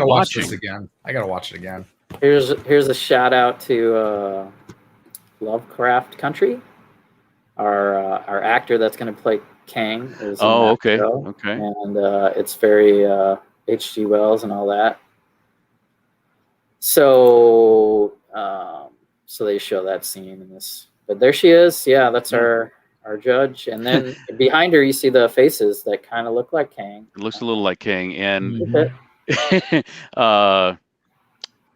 watch this again. I gotta watch it again. Here's a shout out to Lovecraft Country. Our actor that's going to play Kang is okay, and it's very H.G. Wells and all that. So so they show that scene in this, but there she is. Yeah, that's our judge, and then behind her you see the faces that kind of look like Kang. It looks a little like Kang, and Mm-hmm.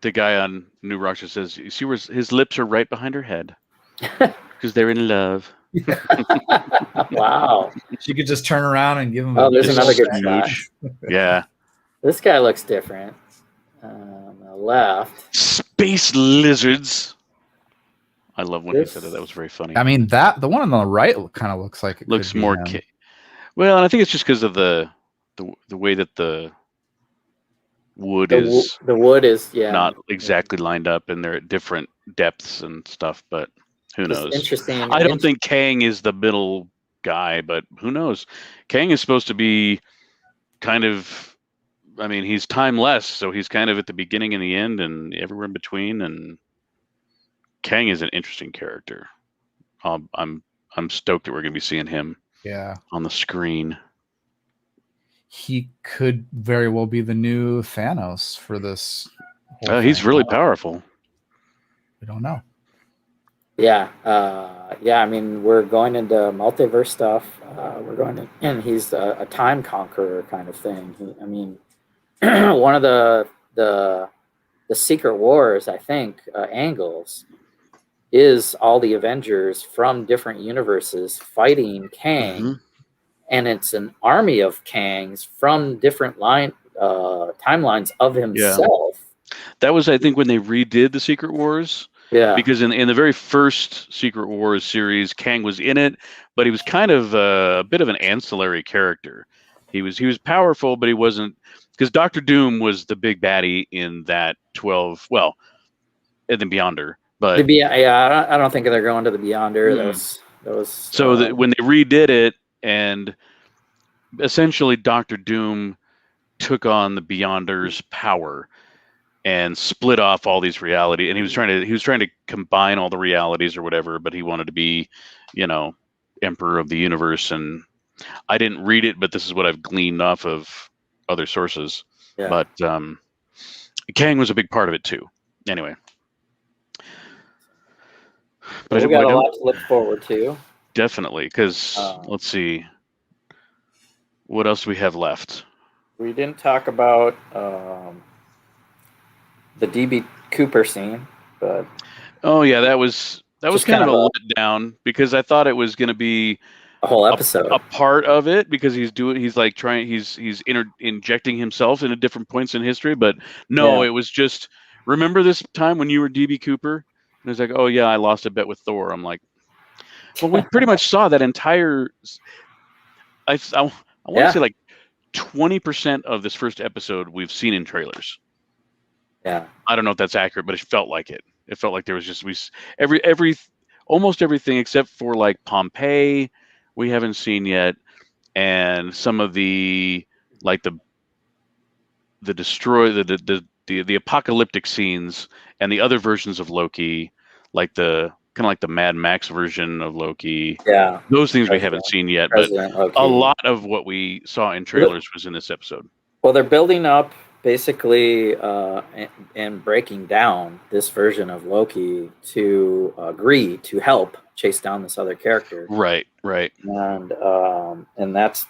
The guy on New Rockstar says, "You see where his lips are right behind her head because they're in love." Wow! She could just turn around and give him. There's another good shot. Yeah, this guy looks different. On the left, space lizards. I love when he said that. That was very funny. I mean, the one on the right kind of looks like it looks more. Well, and I think it's just because of the way that the wood is not exactly lined up, and they're at different depths and stuff. But who knows? Interesting. I don't think Kang is the middle guy, but who knows? Kang is supposed to be kind of. I mean, he's timeless, so he's kind of at the beginning and the end, and everywhere in between. And Kang is an interesting character. I'm stoked that we're going to be seeing him. On the screen. He could very well be the new Thanos for this. He's really powerful. We don't know. Yeah. I mean, we're going into multiverse stuff. And he's a time conqueror kind of thing. One of the Secret Wars, I think, angles is all the Avengers from different universes fighting Kang, and it's an army of Kangs from different timelines of himself. Yeah. That was, I think, when they redid the Secret Wars. Yeah. Because in the very first Secret Wars series, Kang was in it, but he was kind of a bit of an ancillary character. He was powerful, but he wasn't, because Doctor Doom was the big baddie in that 12. Well, and then Beyonder. But I don't think they're going to the Beyonder. That was so when they redid it, and essentially Doctor Doom took on the Beyonder's power and split off all these realities, and he was trying to combine all the realities or whatever, but he wanted to be, Emperor of the Universe, and I didn't read it, but this is what I've gleaned off of other sources. Yeah. But Kang was a big part of it too. Anyway. But we got a lot to look forward to. Definitely, because let's see, what else do we have left? We didn't talk about the DB Cooper scene, but oh yeah, that was kind of a letdown because I thought it was going to be a whole episode, a part of it, because he's injecting himself into different points in history. But no, It was just, remember this time when you were DB Cooper? And it's like, oh yeah, I lost a bet with Thor. I'm like, well, we pretty much saw that entire. I want to say like 20% of this first episode we've seen in trailers. Yeah, I don't know if that's accurate, but it felt like it. It felt like there was just almost everything except for like Pompeii we haven't seen yet, and some of the like the apocalyptic scenes and the other versions of Loki, like the kind of like the Mad Max version of Loki. Yeah, those things we haven't seen yet, but a lot of what we saw in trailers was in this episode. Well, they're building up basically and breaking down this version of Loki to agree to help chase down this other character. Right. And that's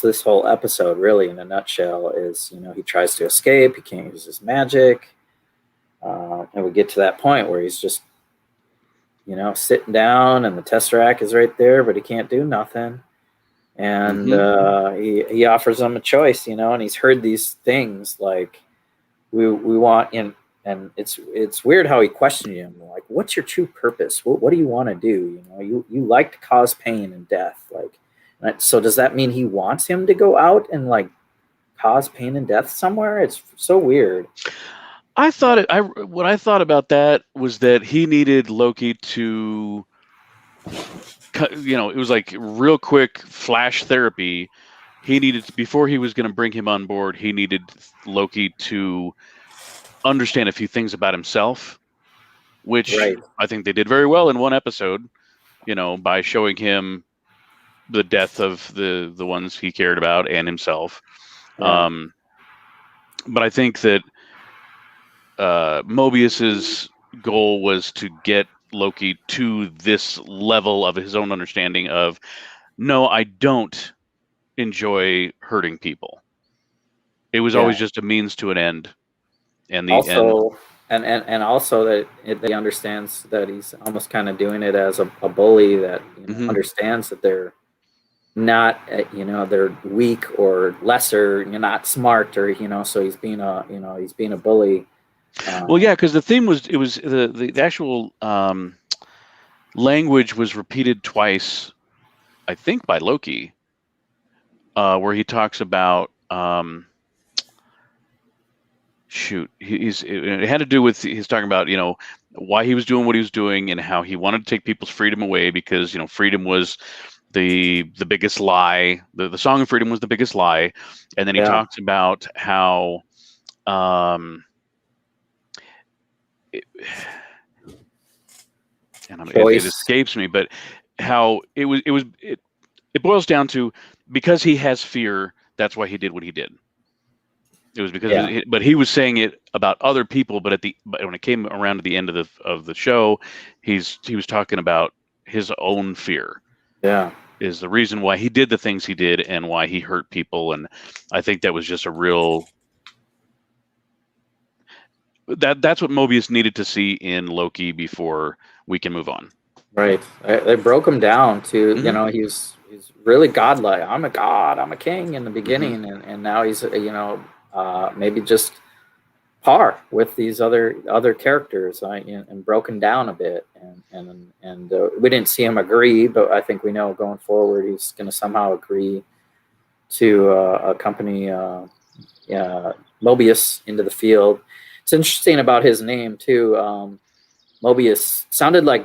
this whole episode really in a nutshell. Is he tries to escape, he can't use his magic, and we get to that point where he's just sitting down and the Tesseract is right there, but he can't do nothing. And he offers them a choice, and he's heard these things like we want in, and it's weird how he questioned him, like, what's your true purpose? What do you want to do? You like to cause pain and death, like, so does that mean he wants him to go out and like cause pain and death somewhere? It's so weird. What I thought about that was that he needed Loki to, it was like real quick flash therapy. He needed, before he was going to bring him on board, he needed Loki to understand a few things about himself, which I think they did very well in one episode, by showing him the death of the ones he cared about and himself. But I think that Mobius's goal was to get Loki to this level of his own understanding of, no, I don't enjoy hurting people. It was always just a means to an end. And also that he understands that he's almost kind of doing it as a bully that understands that they're not, they're weak or lesser, you're not smart, or so he's being a bully. Well, yeah, because the theme was, it was the actual language was repeated twice, I think, by Loki, where he talks about it had to do with, he's talking about why he was doing what he was doing and how he wanted to take people's freedom away because freedom was the biggest lie. The Song of Freedom was the biggest lie, and then he talks about how it escapes me, but how it boils down to, because he has fear, that's why he did what he did. It was because, but he was saying it about other people. But when it came around to the end of the show, he was talking about his own fear. Yeah, is the reason why he did the things he did and why he hurt people. And I think that was just a real. That's what Mobius needed to see in Loki before we can move on. Right. They broke him down to, he's really godlike. I'm a god. I'm a king in the beginning, and now he's maybe just par with these other characters, and broken down a bit. And we didn't see him agree, but I think we know going forward he's going to somehow agree to accompany Mobius into the field. It's interesting about his name too. Mobius sounded like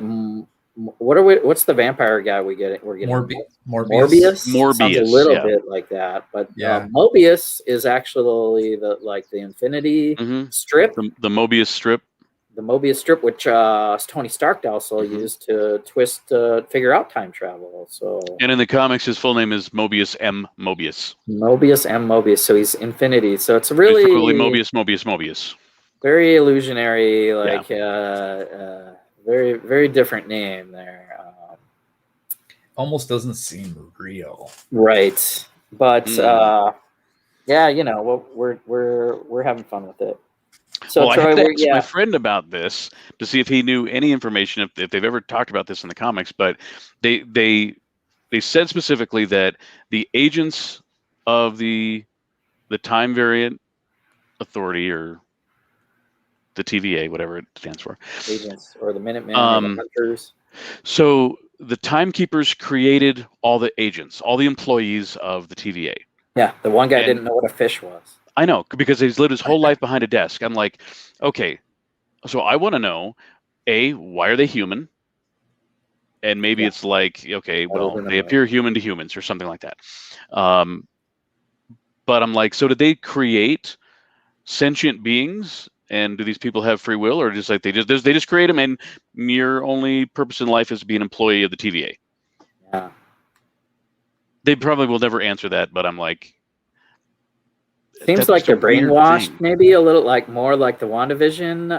what's the vampire guy we're getting? Morbius. Sounds a little bit like that, but Mobius is actually the Infinity strip. The Mobius strip. Mobius strip, which Tony Stark also used to figure out time travel. So, and in the comics, his full name is Mobius M. Mobius. Mobius M. Mobius. So he's Infinity. So it's really Mobius. Very illusionary, like very, very different name there. Almost doesn't seem real, right? But yeah, you know, we're having fun with it. So well, Troy, I had to ask my friend about this to see if he knew any information, if they've ever talked about this in the comics. But they said specifically that the agents of the Time Variant Authority, or the TVA, whatever it stands for, agents or the Minutemen or the Hunters. So the Timekeepers created all the agents, all the employees of the TVA. Yeah, the one guy didn't know what a fish was. I know, because he's lived his whole life behind a desk. I'm like, okay, so I want to know, A, why are they human? And maybe it's like, okay, well, they appear human to humans or something like that. But I'm like, so did they create sentient beings? And do these people have free will, or just like they just create them, and your only purpose in life is to be an employee of the TVA? Yeah. They probably will never answer that, but I'm like, seems like they're brainwashed, maybe a little, like more like the WandaVision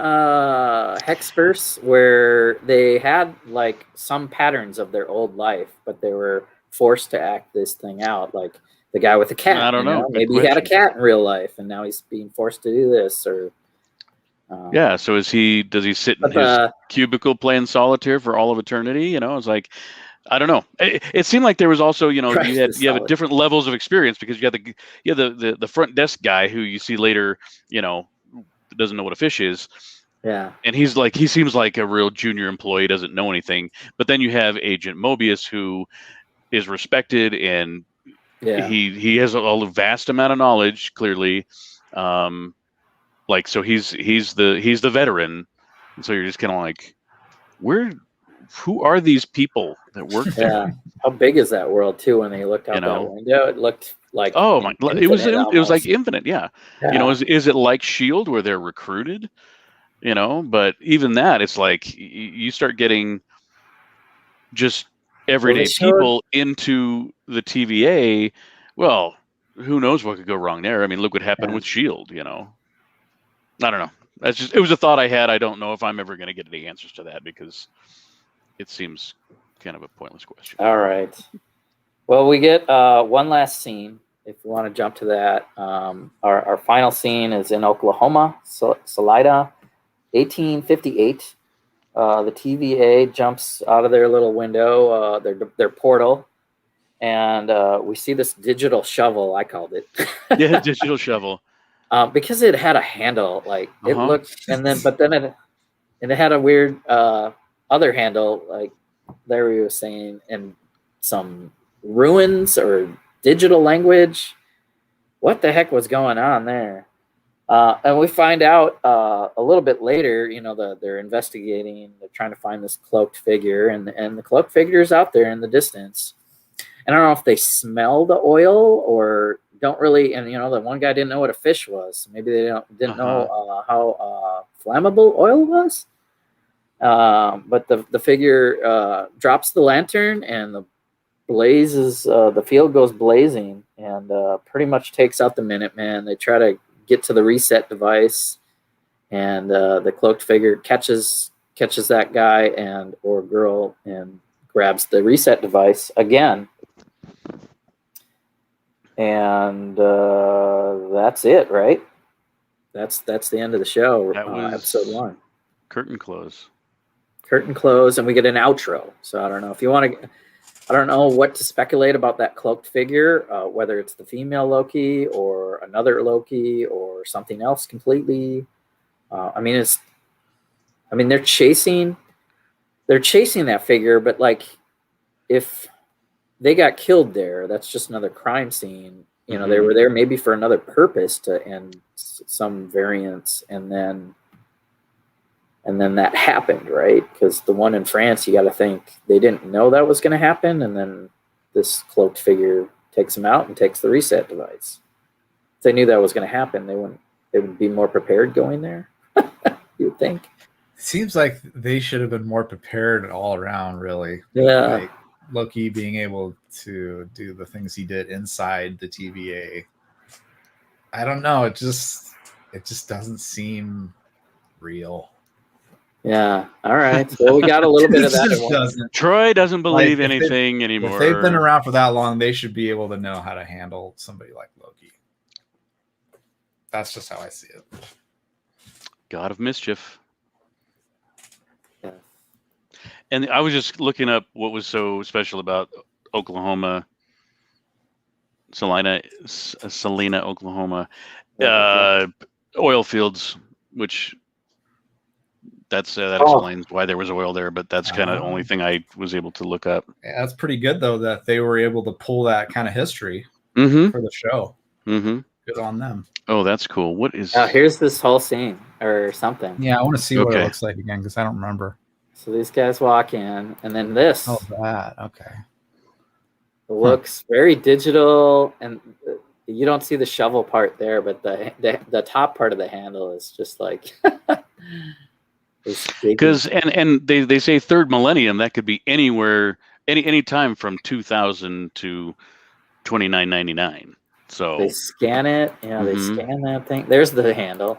Hexverse, where they had like some patterns of their old life, but they were forced to act this thing out. Like the guy with the cat. I don't know. Maybe he had a cat in real life, and now he's being forced to do this. Or yeah. So does he sit in his cubicle playing solitaire for all of eternity? You know, it's like, I don't know. It seemed like there was also, you know, you have different levels of experience, because you have the front desk guy who you see later, you know, doesn't know what a fish is. Yeah. And he seems like a real junior employee, doesn't know anything. But then you have Agent Mobius, who is respected, and he has a vast amount of knowledge, clearly. Like, so he's the veteran. And so you're just kind of like, who are these people that work there? Yeah. How big is that world too? When they looked out that window, it looked like, oh my, it was like infinite. Yeah. You know, is it like S.H.I.E.L.D. where they're recruited? You know, but even that, it's like you start getting just everyday people into the TVA. Well, who knows what could go wrong there? I mean, look what happened with S.H.I.E.L.D., you know. I don't know. It was a thought I had. I don't know if I'm ever going to get any answers to that, because it seems kind of a pointless question. All right. Well, we get one last scene, if you want to jump to that. Our final scene is in Oklahoma, Salida, 1858. The TVA jumps out of their little window, their portal, and we see this digital shovel, I called it. Yeah, digital shovel. Because it had a handle, like it looked, but then it had a weird other handle, like Larry was saying, in some ruins or digital language. What the heck was going on there? And we find out a little bit later, you know, they're investigating, they're trying to find this cloaked figure, and the cloaked figure is out there in the distance. And I don't know if they smell the oil or don't really, and you know, the one guy didn't know what a fish was. Maybe they didn't know how flammable oil was. But the figure drops the lantern, and the field goes blazing, and pretty much takes out the Minutemen. They try to get to the reset device, and the cloaked figure catches that guy or girl and grabs the reset device again. And that's it, right? That's the end of the show. That was episode 1. Curtain close, and we get an outro. So I don't know if you want to. I don't know what to speculate about that cloaked figure, whether it's the female Loki or another Loki or something else completely. They're chasing that figure, but like, if they got killed there, that's just another crime scene. You know, they were there maybe for another purpose to end some variants, and then that happened, right? Because the one in France, you got to think they didn't know that was going to happen, and then this cloaked figure takes them out and takes the reset device. If they knew that was going to happen, they would be more prepared going there. You would think. seems like they should have been more prepared all around, really. Yeah. Like Loki being able to do the things he did inside the TVA. I don't know. It just doesn't seem real. Yeah. All right. Well, we got a little bit of It that. just in one. doesn't. Troy doesn't believe Like, if they- anything anymore. If they've been around for that long, they should be able to know how to handle somebody like Loki. That's just how I see it. God of mischief. Yeah. And I was just looking up what was so special about Oklahoma, Salina, Oklahoma, oil fields, which that explains why there was oil there. But that's kind of the only thing I was able to look up. Yeah, that's pretty good though that they were able to pull that kind of history Mm-hmm. for the show. Mm-hmm. Good on them. Oh, that's cool. What is? Here's this whole scene or something. Yeah, I want to see what it Okay. looks like again because I don't remember. So these guys walk in, and then this Oh, that. Okay. looks very digital, and you don't see the shovel part there, but the top part of the handle is just like Because and they say third millennium, that could be anywhere, any time from 2000 to 2999. So they scan it. Yeah, they Mhm. scan that thing. There's the handle.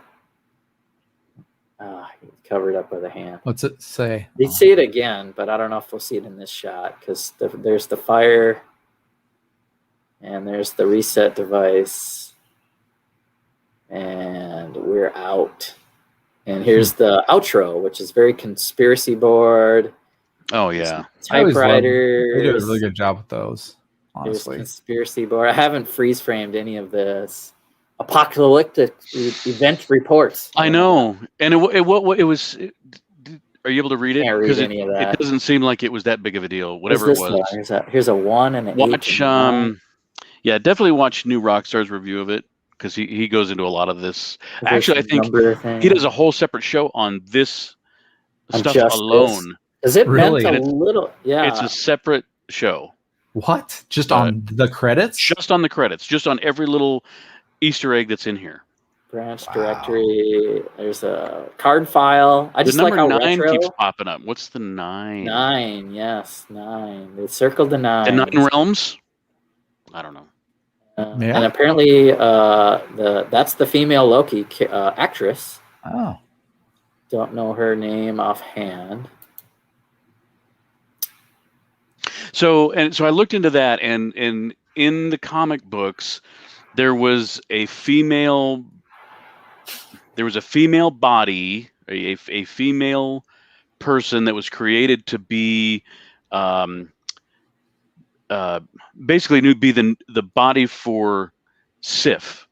Covered up with a hand. What's it say? You see it again, but I don't know if we'll see it in this shot because there's the fire, and there's the reset device, and we're out. And here's the outro, which is very conspiracy board. oh yeah, I always love them. They do a Typewriters. really good job with those, There's honestly. conspiracy board. I haven't freeze framed any of this. Apocalyptic event reports. I know. And it was. Are you able to read it? Can't read Because any of that. it doesn't seem like it was that big of a deal. What's Whatever it this was. one? Here's a 1 and an 8. Watch. And a 9. Yeah, definitely watch New Rockstar's review of it because he goes into a lot of this. There's Actually, I some think number thing. he does a whole separate show on this On stuff just alone. Is it Really? meant a little? Yeah. It's a separate show. What? Just on the credits? Just on the credits, just on every little Easter egg that's in here. Branch Wow. directory. There's a card file. I The just like number how 9 retro. keeps popping up. What's the 9? 9, yes, 9. They circled the 9. The 9 realms? I don't know. Yeah. And apparently, that's the female Loki actress. Oh. Don't know her name offhand. So I looked into that, and in the comic books, there was a female body, a female person that was created to be basically to be the body for Sif,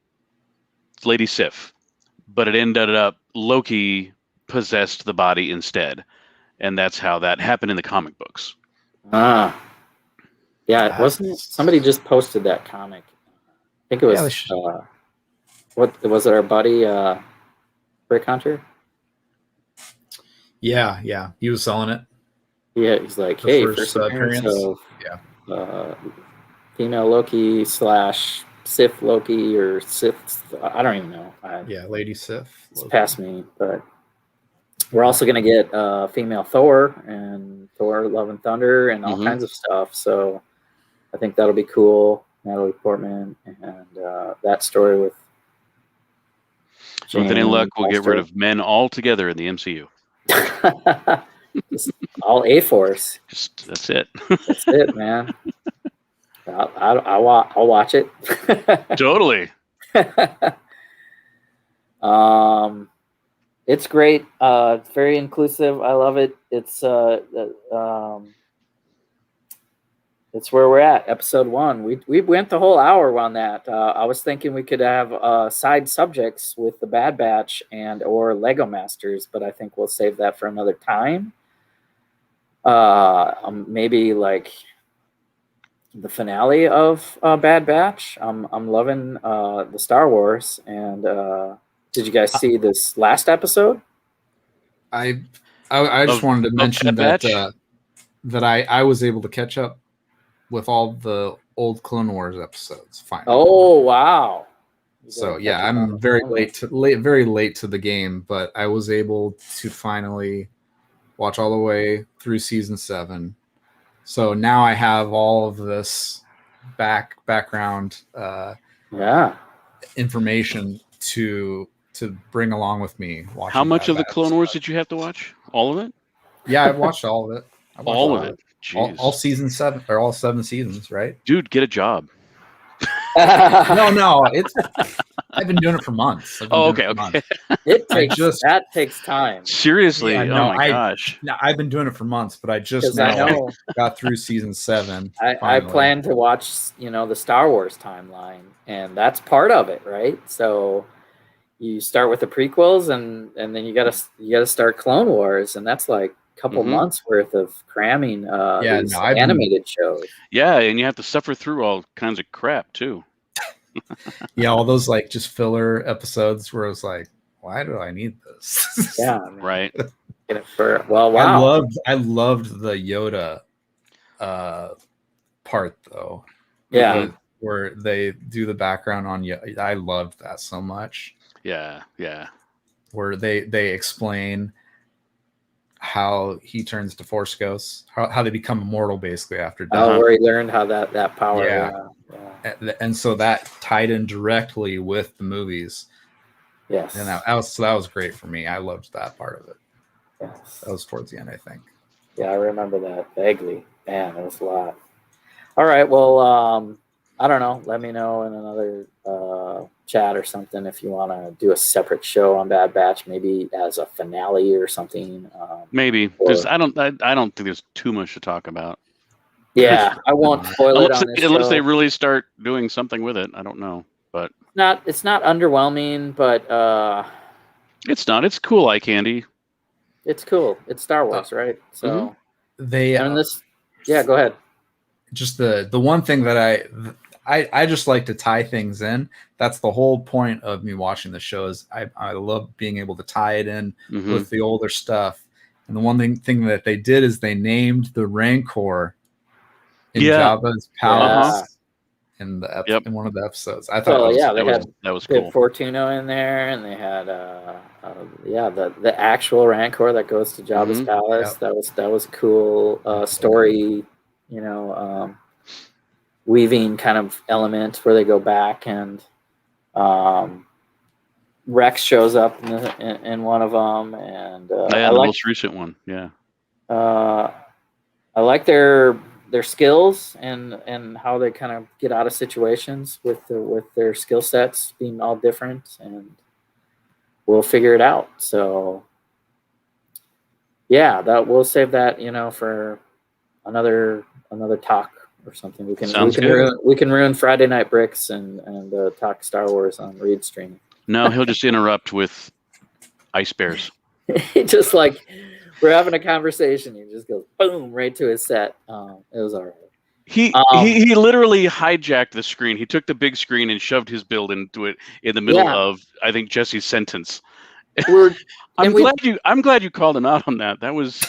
Lady Sif, but it ended up Loki possessed the body instead, and that's how that happened in the comic books. Yeah, wasn't it? Somebody just posted that comic. I think it was. What was it? Our buddy, Brick Hunter. Yeah. He was selling it. Yeah, he's like, The hey, first first appearance appearance. of female Loki / Sif Loki or Sif. I don't even know. Yeah, Lady Sif. It's past me, but we're also going to get female Thor and Thor Love and Thunder and all kinds of stuff. So I think that'll be cool. Natalie Portman and that story with. So with any luck, we'll get rid of men altogether in the MCU. Just all A-Force. That's it. That's it, man. I'll watch it. Totally. It's great. It's very inclusive. I love it. It's where we're at. Episode 1. We went the whole hour on that. I was thinking we could have side subjects with the Bad Batch or Lego Masters, but I think we'll save that for another time. Maybe like the finale of Bad Batch. I'm loving the Star Wars. And did you guys see this last episode? I just wanted to mention Bad that I was able to catch up with all the old Clone Wars episodes. Finally. Oh wow! So yeah, I'm very late to the game, but I was able to finally watch all the way through season 7. So now I have all of this background information to bring along with me. How much Bad of the Batch Clone Wars stuff. did you have to watch? All of it? Yeah, I've watched all of it. All of it. Jeez. All season 7 or all 7 seasons, right? Dude, get a job. No, I've been doing it for months. Okay. That takes time. Seriously, Yeah, oh my gosh. No, I've been doing it for months, but I just now got through season 7. I plan to watch, the Star Wars timeline, and that's part of it, right? So you start with the prequels, and then you gotta start Clone Wars, and that's like a couple months worth of cramming these animated shows. Yeah, and you have to suffer through all kinds of crap too. Yeah, all those like just filler episodes where I was like, why do I need this? Yeah, right. Wow. I loved the Yoda part though. Yeah. Where they do the background on Yoda. I loved that so much. Yeah. Where they explain how he turns to Force ghosts, how they become immortal basically after death. Where he learned how that power. Yeah. And so that tied in directly with the movies. Yes. And that was great for me. I loved that part of it. Yes. That was towards the end, I think. Yeah, I remember that vaguely. Man, it was a lot. All right. Well, I don't know. Let me know in another chat or something if you want to do a separate show on Bad Batch, maybe as a finale or something. Maybe. I don't think there's too much to talk about. Yeah, I won't spoil it on this unless show. they really start doing something with it. I don't know, but it's not underwhelming, but it's not. It's cool eye candy. It's cool. It's Star Wars, right? So yeah, go ahead. Just the one thing that I just like to tie things in. That's the whole point of me watching the show is I love being able to tie it in with the older stuff. And the one thing that they did is they named the Rancor in Jabba's palace in one of the episodes. I thought that was cool. They had Fortuno in there, and they had the actual Rancor that goes to Jabba's palace. Yep. That was cool story, weaving kind of element where they go back and Rex shows up in one of them, and the most recent one. Yeah, I like their skills and how they kind of get out of situations with their skill sets being all different, and we'll figure it out. So yeah, that we'll save that for another talk or something. We can ruin Friday Night Bricks and talk Star Wars on Reed Stream. No, he'll just interrupt with Ice Bears. Just like we're having a conversation, he just goes boom right to his set. It was all right. He literally hijacked the screen. He took the big screen and shoved his build into it in the middle of, I think, Jesse's sentence. I'm glad you called him out on that. That was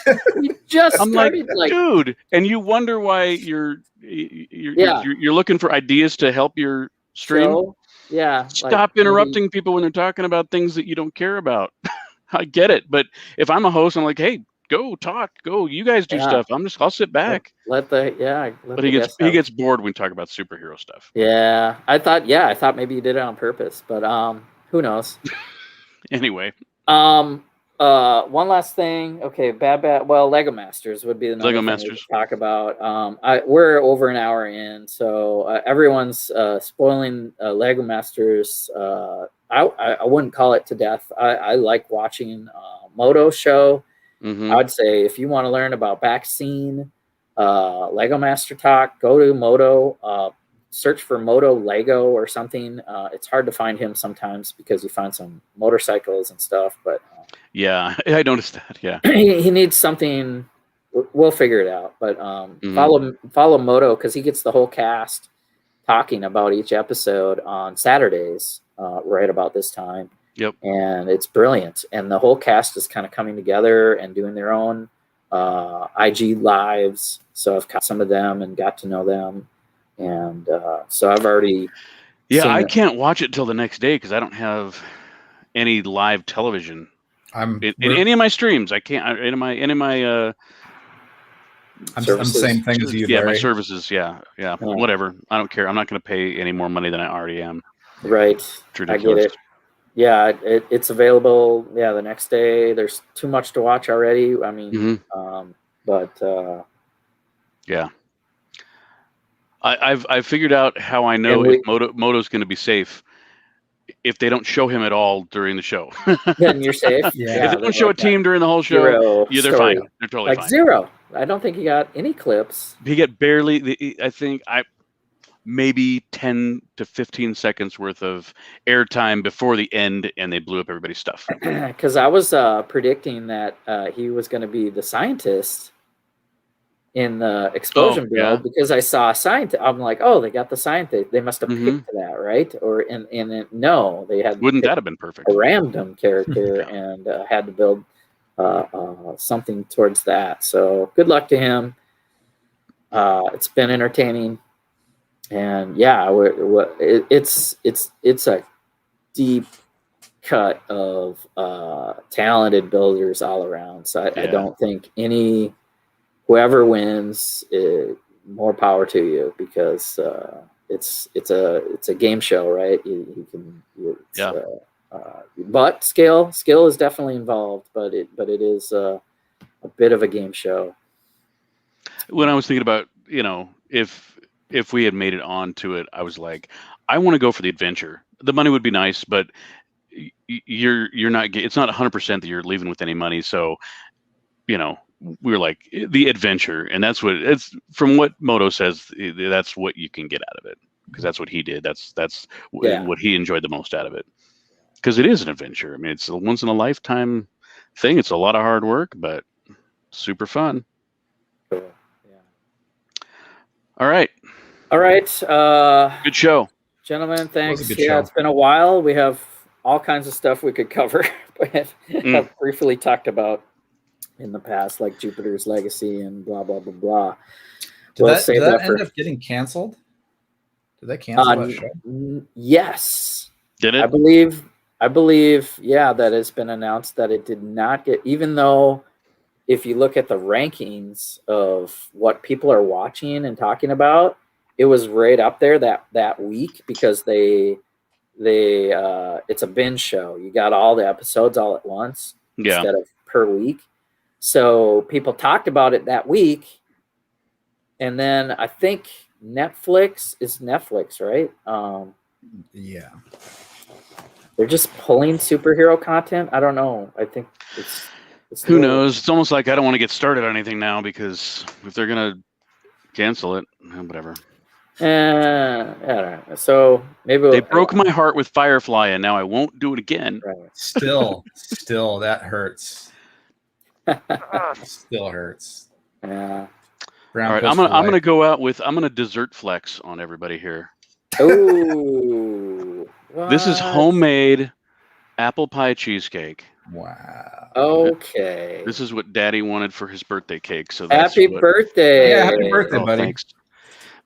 I'm like, dude, and you wonder why you're looking for ideas to help your stream. So, stop interrupting people when they're talking about things that you don't care about. I get it, but if I'm a host, I'm like, hey, go talk, go. You guys do stuff. I'll sit back. But he gets bored when we talk about superhero stuff. Yeah, I thought maybe you did it on purpose, but who knows? Anyway. One last thing. Okay, Lego Masters would be the Lego Masters to talk about. We're over an hour in, so everyone's spoiling Lego Masters. I wouldn't call it to death. I like watching Moto show. I would say if you want to learn about back scene, Lego Master Talk, go to Moto. Search for Moto Lego or something. It's hard to find him sometimes because you find some motorcycles and stuff. But yeah, I noticed that. Yeah, he needs something. We'll figure it out. But follow Moto because he gets the whole cast talking about each episode on Saturdays, right about this time. Yep, and it's brilliant. And the whole cast is kind of coming together and doing their own IG lives. So I've caught some of them and got to know them. And so I've already Yeah, seen I it. can't watch it till the next day because I don't have any live television in any of my streams. I can't. Any of my I'm the same thing as you, yeah, Larry. my services. Yeah, whatever. I don't care. I'm not going to pay any more money than I already am. Right. It's ridiculous. I get it. Yeah, it's available. Yeah, the next day. There's too much to watch already. I mean, yeah. I've figured out how I know if Moto's going to be safe if they don't show him at all during the show. Then you're safe. Yeah. If they don't show a team during the whole show, they're fine. They're totally fine. Zero. I don't think he got any clips. He got barely. I think maybe 10 to 15 seconds worth of airtime before the end, and they blew up everybody's stuff. Because I was predicting that he was going to be the scientist in the explosion build because I saw a scientist. I'm like, oh, they got the scientist. They must have picked that, right? Or no, they had. Wouldn't that have been perfect? A random character and had to build something towards that. So good luck to him. It's been entertaining, and yeah, it's a deep cut of talented builders all around. So I don't think whoever wins, more power to you because it's a game show, right? But skill is definitely involved, but it is a bit of a game show. When I was thinking about, if we had made it onto it, I was like, I want to go for the adventure. The money would be nice, but you're not. It's not 100% that you're leaving with any money. So, we were like the adventure, and that's what it's from what Moto says. That's what you can get out of it because that's what he did. That's what he enjoyed the most out of it. Because it is an adventure. I mean, it's a once in a lifetime thing. It's a lot of hard work, but super fun. Cool. Yeah. All right. Good show, gentlemen. Thanks. It's been a while. We have all kinds of stuff we could cover. I've briefly talked about in the past, like Jupiter's Legacy and blah blah blah blah. Did that end up getting canceled? Did they cancel that show? Yes. Did it? I believe, that it's been announced that it did not get, even though if you look at the rankings of what people are watching and talking about, it was right up there that week because they it's a binge show. You got all the episodes all at once instead of per week. So people talked about it that week. And then I think Netflix is Netflix, right? Yeah. They're just pulling superhero content. I don't know. I think it's who knows? It's almost like I don't want to get started on anything now because if they're gonna cancel it, whatever. I don't know. So maybe they broke my heart with Firefly, and now I won't do it again. Right. Still, that hurts. Still hurts. Yeah. All right, I'm gonna go out with dessert flex on everybody here. Ooh. This is homemade apple pie cheesecake. Wow. Okay. This is what Daddy wanted for his birthday cake. So happy birthday! Yeah, happy birthday, buddy. Thanks.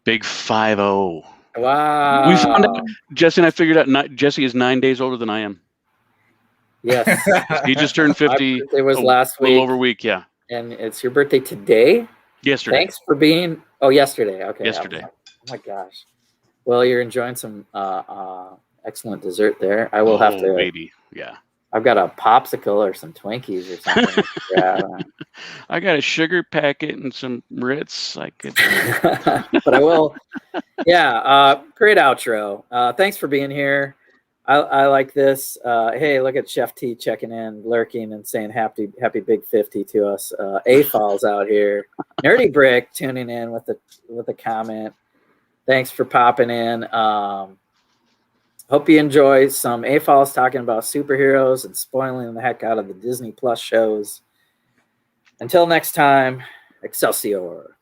Big 5-0. Wow. We found out. Jesse and I figured out. Jesse is 9 days older than I am. Yes. He just turned 50. It was last week. A little over a week, yeah. And it's your birthday today? Yesterday. Thanks for being. Oh, yesterday. Okay. Yesterday. Oh my gosh. Well, you're enjoying some excellent dessert there. I will have to. Baby. Yeah. I've got a popsicle or some Twinkies or something. I got a sugar packet and some Ritz. But I will. Yeah. Great outro. Thanks for being here. I like this. Hey, look at Chef T checking in, lurking, and saying happy Big 50 to us. AFOL's out here. Nerdy Brick tuning in with a comment. Thanks for popping in. Hope you enjoy some AFOLs talking about superheroes and spoiling the heck out of the Disney Plus shows. Until next time, Excelsior.